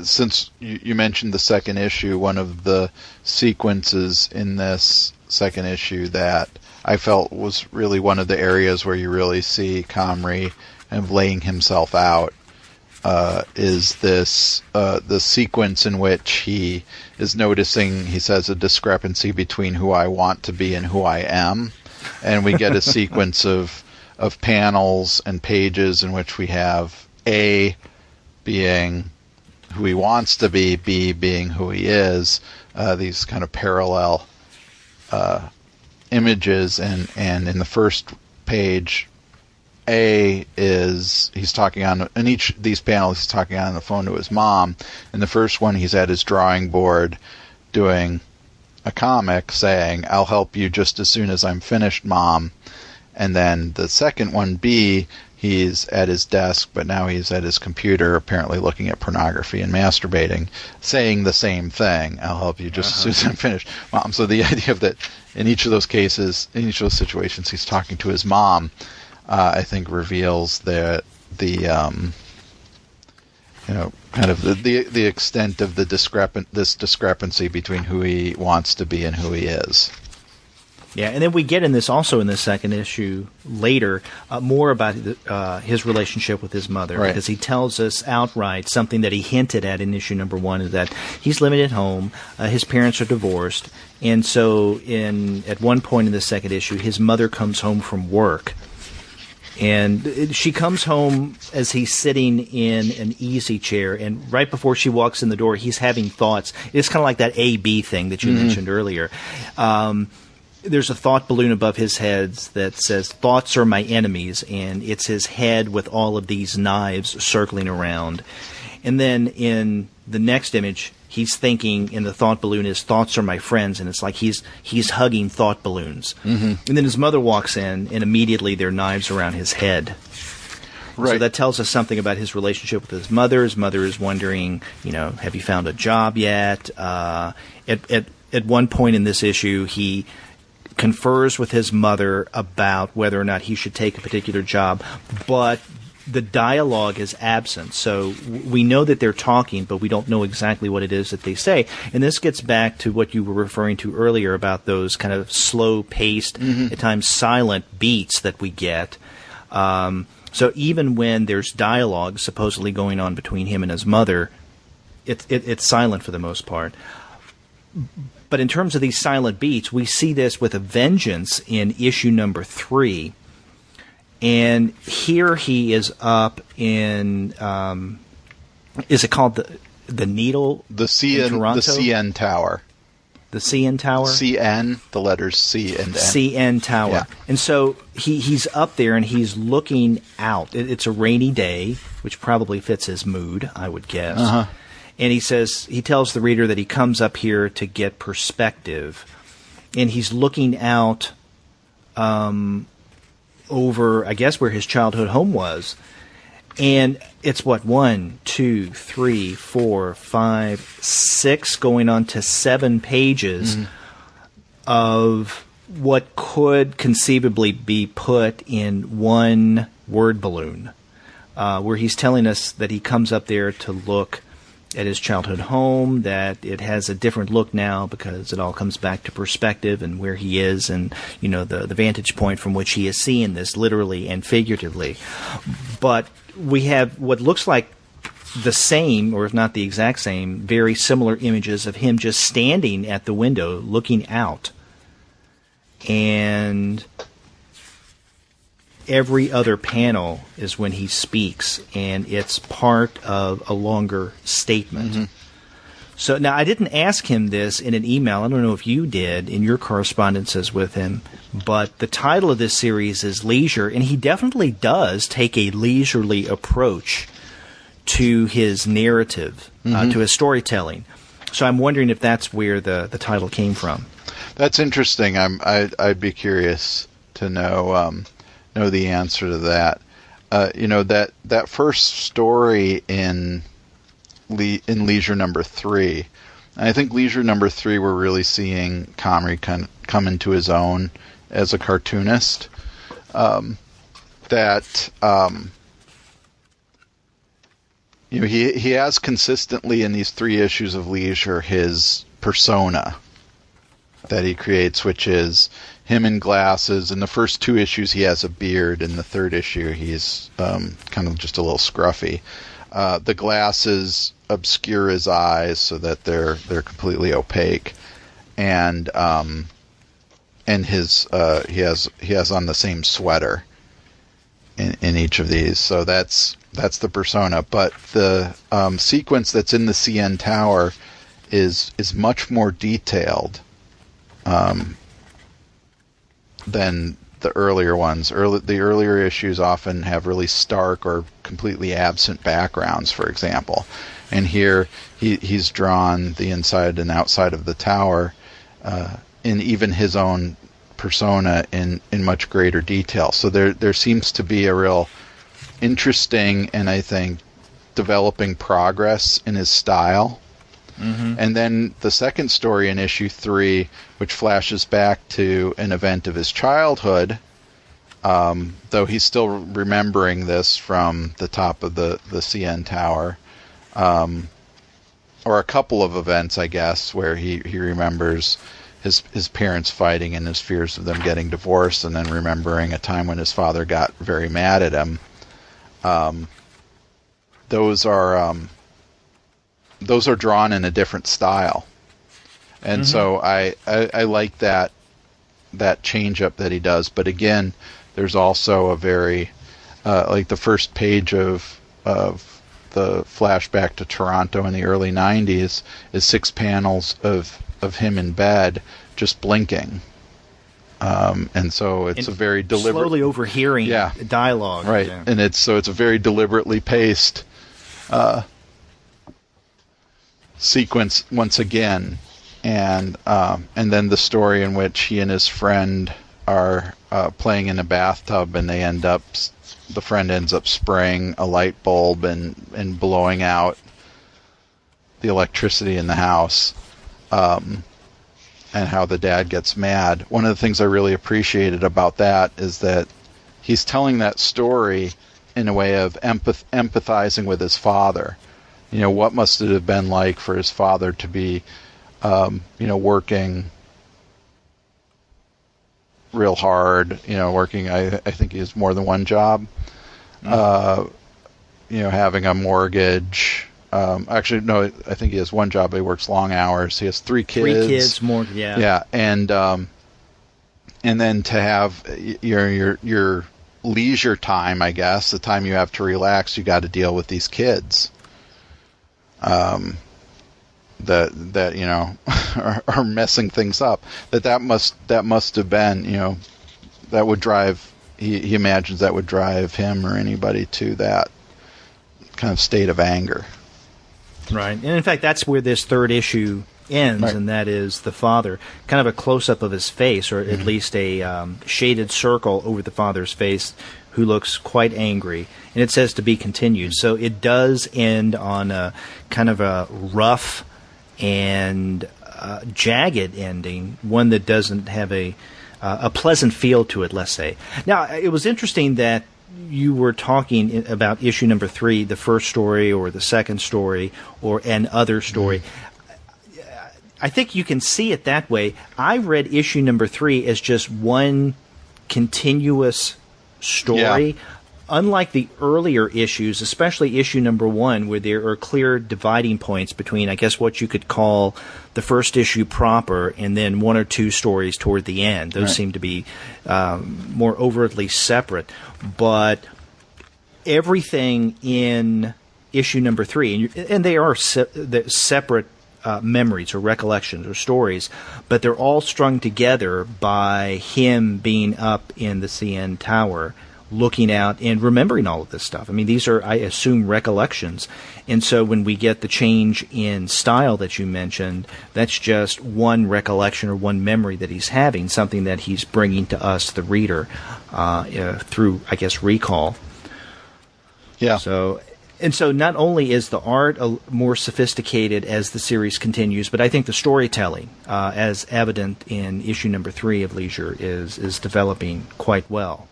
Since you mentioned the second issue, one of the sequences in this second issue that I felt was really one of the areas where you really see Comrie kind of laying himself out is this the sequence in which he is noticing, he says, a discrepancy between who I want to be and who I am. And we get a sequence of panels and pages in which we have A being who he wants to be, B being who he is, these kind of parallel images, and in the first page, A is he's talking on in each of these panels. He's talking on the phone to his mom. In the first one, he's at his drawing board doing a comic, saying, "I'll help you just as soon as I'm finished, Mom." And then the second one, B, he's at his desk, but now he's at his computer, apparently looking at pornography and masturbating, saying the same thing. "I'll help you just as soon as I'm finished, Mom." So the idea of that in each of those cases, in each of those situations, he's talking to his mom. I think reveals the kind of the extent of the discrepancy between who he wants to be and who he is. Yeah, and then we get in this also in the second issue later more about his relationship with his mother, right. Because he tells us outright something that he hinted at in issue number 1 is that he's living at home, his parents are divorced, and so at one point in the second issue, his mother comes home from work. And she comes home as he's sitting in an easy chair, and right before she walks in the door, he's having thoughts. It's kind of like that A-B thing that you mentioned earlier. There's a thought balloon above his head that says, "Thoughts are my enemies," and it's his head with all of these knives circling around. And then in the next image, he's thinking, in the thought balloon is, "Thoughts are my friends," and it's like he's hugging thought balloons. And then his mother walks in, and immediately there are knives around his head. Right. So that tells us something about his relationship with his mother. His mother is wondering, have you found a job yet? At one point in this issue, he confers with his mother about whether or not he should take a particular job, but the dialogue is absent. So we know that they're talking, but we don't know exactly what it is that they say. And this gets back to what you were referring to earlier about those kind of slow-paced, at times silent beats that we get. So even when there's dialogue supposedly going on between him and his mother, it's silent for the most part. But in terms of these silent beats, we see this with a vengeance in issue number 3. And here he is up in, is it called the Needle? The CN Tower. The CN Tower? CN, the letters C and N. CN Tower. Yeah. And so he's up there and he's looking out. It's a rainy day, which probably fits his mood, I would guess. And he tells the reader that he comes up here to get perspective. And he's looking out over, I guess, where his childhood home was. And it's 1, 2, 3, 4, 5, 6, going on to 7 pages of what could conceivably be put in one word balloon, where he's telling us that he comes up there to look at his childhood home, that it has a different look now because it all comes back to perspective and where he is and, the vantage point from which he is seeing this literally and figuratively. But we have what looks like the same, or if not the exact same, very similar images of him just standing at the window looking out. And every other panel is when he speaks, and it's part of a longer statement. So now, I didn't ask him this in an email. I don't know if you did in your correspondences with him, but the title of this series is Leisure, and he definitely does take a leisurely approach to his narrative, to his storytelling. So I'm wondering if that's where the title came from. That's interesting. I'd be curious to know the answer to that. That first story in Leisure number 3, and I think Leisure number 3 we're really seeing Comrie come into his own as a cartoonist. He has consistently in these 3 issues of Leisure his persona that he creates, which is him in glasses. In the first 2 issues, he has a beard. In the 3rd issue, he's kind of just a little scruffy. The glasses obscure his eyes so that they're completely opaque, and his he has on the same sweater in each of these. So that's the persona. But the sequence that's in the CN Tower is much more detailed than the earlier ones. The earlier issues often have really stark or completely absent backgrounds, for example. And here he's drawn the inside and outside of the tower in even his own persona in much greater detail. So there seems to be a real interesting and, I think, developing progress in his style. Mm-hmm. And then the second story in issue 3, which flashes back to an event of his childhood, though he's still remembering this from the top of the CN Tower, or a couple of events, I guess, where he remembers his parents fighting and his fears of them getting divorced, and then remembering a time when his father got very mad at him. Those are drawn in a different style, and so I like that change up that he does. But again, there's also a very like the first page of the flashback to Toronto in the early 90s is 6 panels of him in bed just blinking, and so it's a very deliberate, slowly overhearing dialogue, right? Yeah. And it's a very deliberately paced sequence once again, and then the story in which he and his friend are playing in a bathtub, and the friend ends up spraying a light bulb and blowing out the electricity in the house, and how the dad gets mad. One of the things I really appreciated about that is that he's telling that story in a way of empathizing with his father. What must it have been like for his father to be, working real hard, working, I think he has more than one job, having a mortgage. Actually, no, I think he has one job, but he works long hours. He has 3 kids. 3 kids, more, yeah. Yeah, and then to have your leisure time, I guess, the time you have to relax, you got to deal with these kids. That are messing things up. That must have been, that would drive. He imagines that would drive him or anybody to that kind of state of anger. Right, and in fact, that's where this third issue ends, right. And that is the father, kind of a close-up of his face, or at least a shaded circle over the father's face, who looks quite angry. And it says to be continued. So it does end on a kind of a rough and jagged ending, one that doesn't have a pleasant feel to it, let's say. Now, it was interesting that you were talking about issue number 3, the first story or the second story or an other story. I think you can see it that way. I read issue number 3 as just one continuous story. Yeah. Unlike the earlier issues, especially issue number 1, where there are clear dividing points between, I guess, what you could call the first issue proper and then 1 or 2 stories toward the end. Those seem to be more overtly separate. But everything in issue number 3, and they are separate memories or recollections or stories, but they're all strung together by him being up in the CN Tower, looking out and remembering all of this stuff. I mean, these are, I assume, recollections. And so when we get the change in style that you mentioned, that's just one recollection or one memory that he's having, something that he's bringing to us, the reader, through, I guess, recall. Yeah. So not only is the art more sophisticated as the series continues, but I think the storytelling, as evident in issue number 3 of Leisure, is developing quite well.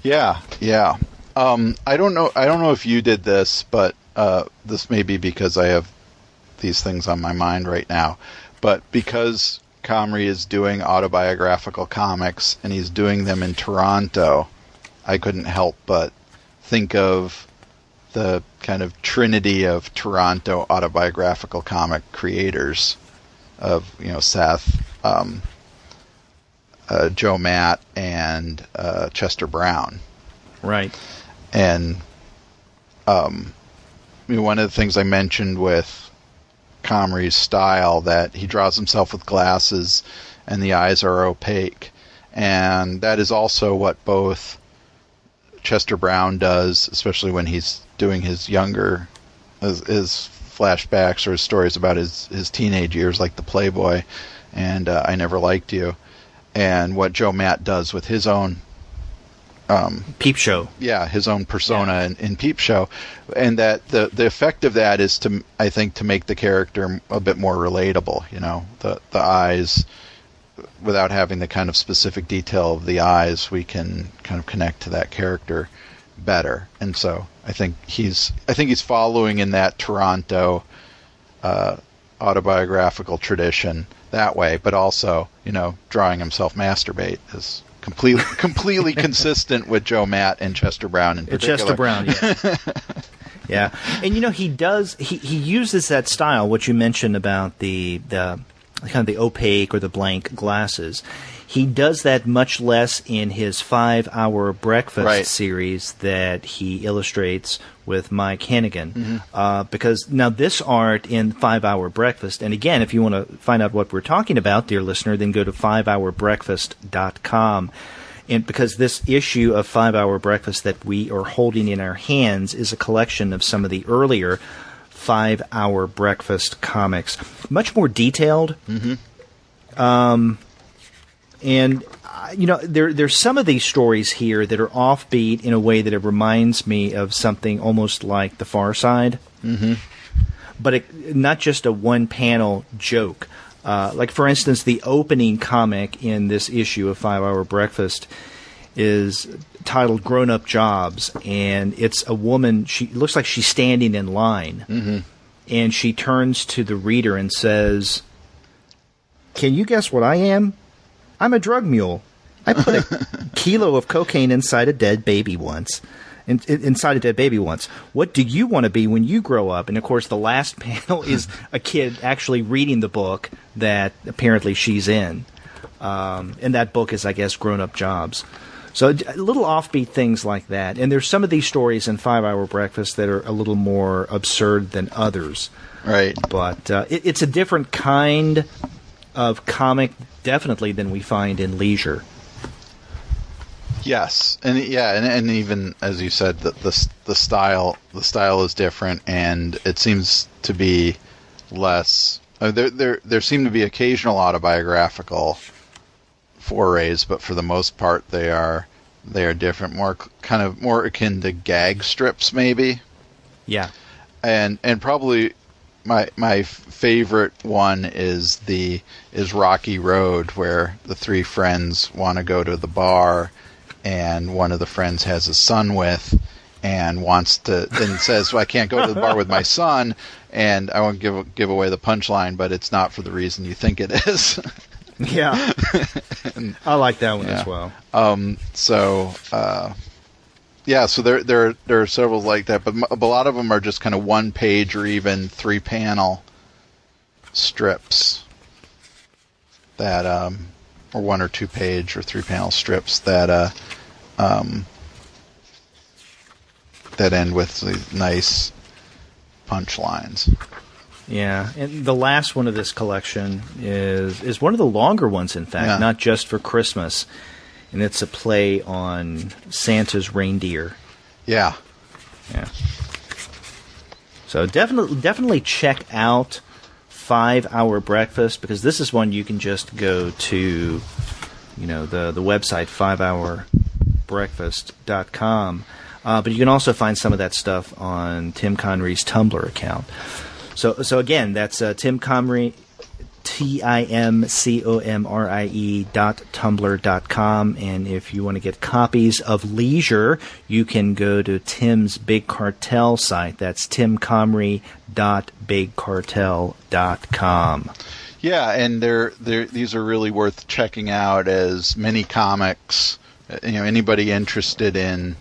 Yeah. I don't know if you did this, but this may be because I have these things on my mind right now. But because Comrie is doing autobiographical comics and he's doing them in Toronto, I couldn't help but think of the kind of trinity of Toronto autobiographical comic creators of, Seth, Joe Matt, and Chester Brown. Right. And one of the things I mentioned with Comrie's style, that he draws himself with glasses and the eyes are opaque. and that is also what both Chester Brown does, especially when he's doing his flashbacks or his stories about his teenage years, like the Playboy and I Never Liked You, and what Joe Matt does with his own Peep Show. Yeah, his own persona in Peep Show, and that the effect of that is to make the character a bit more relatable. The eyes, without having the kind of specific detail of the eyes, we can kind of connect to that character better. And so I think he's following in that Toronto autobiographical tradition that way, but also drawing himself masturbate is completely consistent with Joe Matt and Chester Brown in particular. Chester Brown, yeah. Yeah. And he uses that style, what you mentioned about the kind of the opaque or the blank glasses. He does that much less in his 5-Hour Breakfast series that he illustrates with Mike Hannigan. Because now this art in 5-Hour Breakfast, and again, if you want to find out what we're talking about, dear listener, then go to 5hourbreakfast.com. And because this issue of 5-Hour Breakfast that we are holding in our hands is a collection of some of the earlier 5-Hour Breakfast comics. Much more detailed. And, there's some of these stories here that are offbeat in a way that it reminds me of something almost like The Far Side. But not just a one-panel joke. Like, for instance, the opening comic in this issue of 5-Hour Breakfast is titled Grown Up Jobs, and it's a woman. She looks like she's standing in line, and she turns to the reader and says, "Can you guess what I am? I'm a drug mule. I put a kilo of cocaine inside a dead baby once. What do you want to be when you grow up?" And, of course, the last panel is a kid actually reading the book that apparently she's in. And that book is, I guess, Grown Up Jobs. So little offbeat things like that. And there's some of these stories in 5-Hour Breakfast that are a little more absurd than others. Right. But it's a different kind of comic, definitely, than we find in Leisure. Yes, and even as you said, the style is different, and it seems to be less. There seem to be occasional autobiographical forays, but for the most part, they are different, more akin to gag strips, maybe. Yeah, and probably my favorite one is Rocky Road, where the three friends want to go to the bar. And one of the friends has a son with, and says, "Well, I can't go to the bar with my son," and I won't give away the punchline, but it's not for the reason you think it is. Yeah, I like that one as well. So there are several like that, but a lot of them are just kind of 1-page or even 3-panel strips that or 1 or 2-page or 3-panel strips that end with the nice punchlines. Yeah, and the last one of this collection is one of the longer ones, in fact, not just for Christmas, and it's a play on Santa's reindeer. Yeah. So definitely check out 5-Hour Breakfast, because this is one you can just go to, the website 5hourbreakfast.com. But you can also find some of that stuff on Tim Comrie's Tumblr account. So again, that's Tim Comrie, TimComrie.tumblr.com. And if you want to get copies of Leisure, you can go to Tim's Big Cartel site. That's timcomrie.bigcartel.com. Yeah, and these are really worth checking out as mini comics. Anybody interested in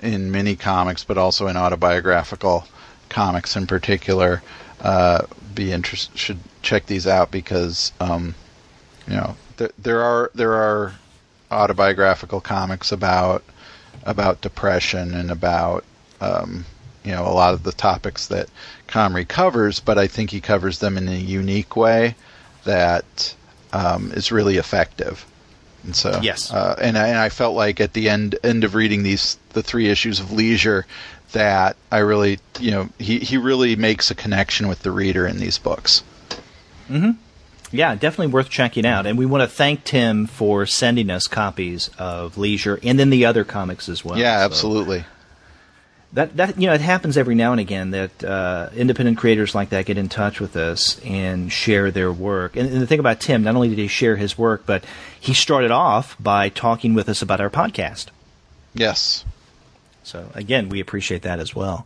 mini comics, but also in autobiographical comics in particular, should check these out, because there are autobiographical comics about depression and about a lot of the topics that Comrie covers, but I think he covers them in a unique way that is really effective. And so, yes, and I felt like at the end of reading the 3 issues of Leisure, that I really, he really makes a connection with the reader in these books. Mm-hmm. Yeah, definitely worth checking out. And we want to thank Tim for sending us copies of Leisure and then the other comics as well. Yeah, absolutely. That it happens every now and again that independent creators like that get in touch with us and share their work. And the thing about Tim, not only did he share his work, but he started off by talking with us about our podcast. Yes. So, again, we appreciate that as well.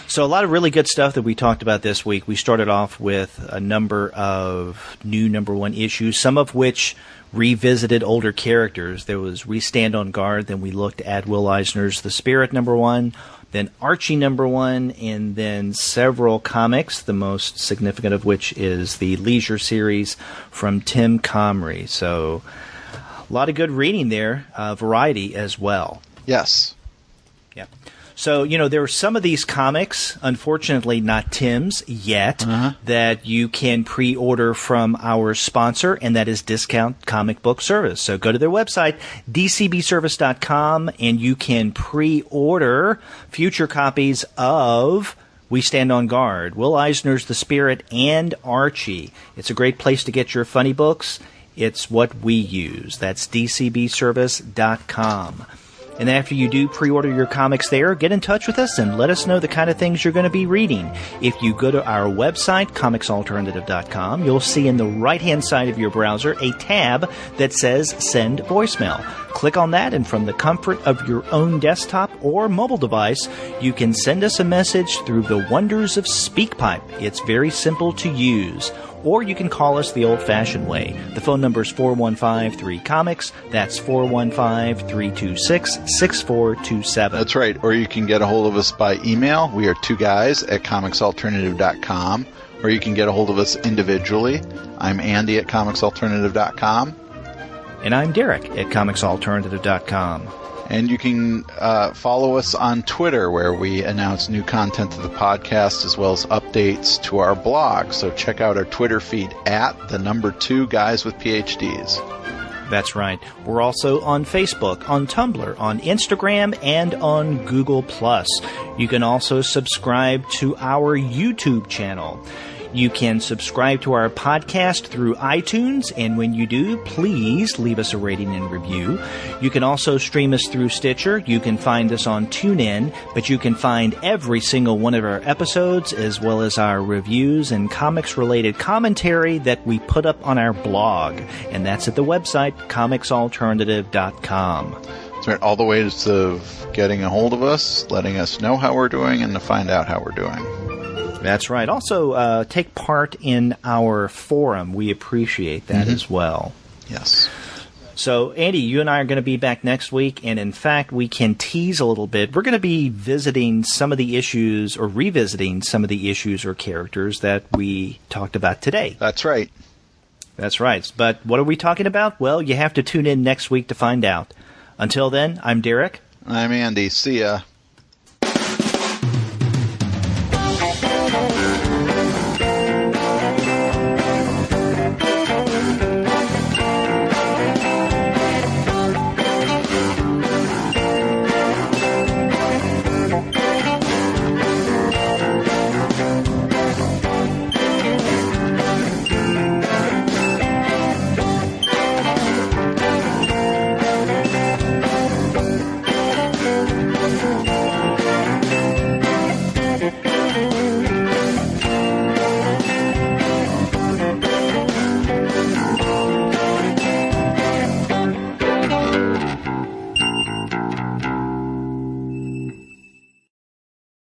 So a lot of really good stuff that we talked about this week. We started off with a number of new number 1 issues, some of which revisited older characters. There was We Stand on Guard, then we looked at Will Eisner's The Spirit number 1, then Archie number 1, and then several comics, the most significant of which is the Leisure series from Tim Comrie. So a lot of good reading there, variety as well. Yes. Yeah. So, there are some of these comics, unfortunately not Tim's yet, that you can pre-order from our sponsor, and that is Discount Comic Book Service. So go to their website, dcbservice.com, and you can pre-order future copies of We Stand on Guard, Will Eisner's The Spirit, and Archie. It's a great place to get your funny books. It's what we use. That's dcbservice.com. And after you do pre-order your comics there, get in touch with us and let us know the kind of things you're going to be reading. If you go to our website, comicsalternative.com, you'll see in the right-hand side of your browser a tab that says Send Voicemail. Click on that, and from the comfort of your own desktop or mobile device, you can send us a message through the wonders of SpeakPipe. It's very simple to use. Or you can call us the old-fashioned way. The phone number is 415-3-COMICS. That's 415-326-6427. That's right. Or you can get a hold of us by email. We are 2guys@comicsalternative.com. Or you can get a hold of us individually. I'm Andy at comicsalternative.com. And I'm Derek at comicsalternative.com. And you can follow us on Twitter, where we announce new content of the podcast as well as updates to our blog. So check out our Twitter feed at the number 2 Guys with PhDs. That's right. We're also on Facebook, on Tumblr, on Instagram, and on Google+. You can also subscribe to our YouTube channel. You can subscribe to our podcast through iTunes, and when you do, please leave us a rating and review. You can also stream us through Stitcher. You can find us on TuneIn, but you can find every single one of our episodes, as well as our reviews and comics-related commentary that we put up on our blog, and that's at the website, comicsalternative.com. That's right. All the ways of getting a hold of us, letting us know how we're doing, and to find out how we're doing. That's right. Also, take part in our forum. We appreciate that as well. Yes. So, Andy, you and I are going to be back next week, and in fact, we can tease a little bit. We're going to be visiting some of the issues, or revisiting some of the issues or characters that we talked about today. That's right. That's right. But what are we talking about? Well, you have to tune in next week to find out. Until then, I'm Derek. I'm Andy. See ya.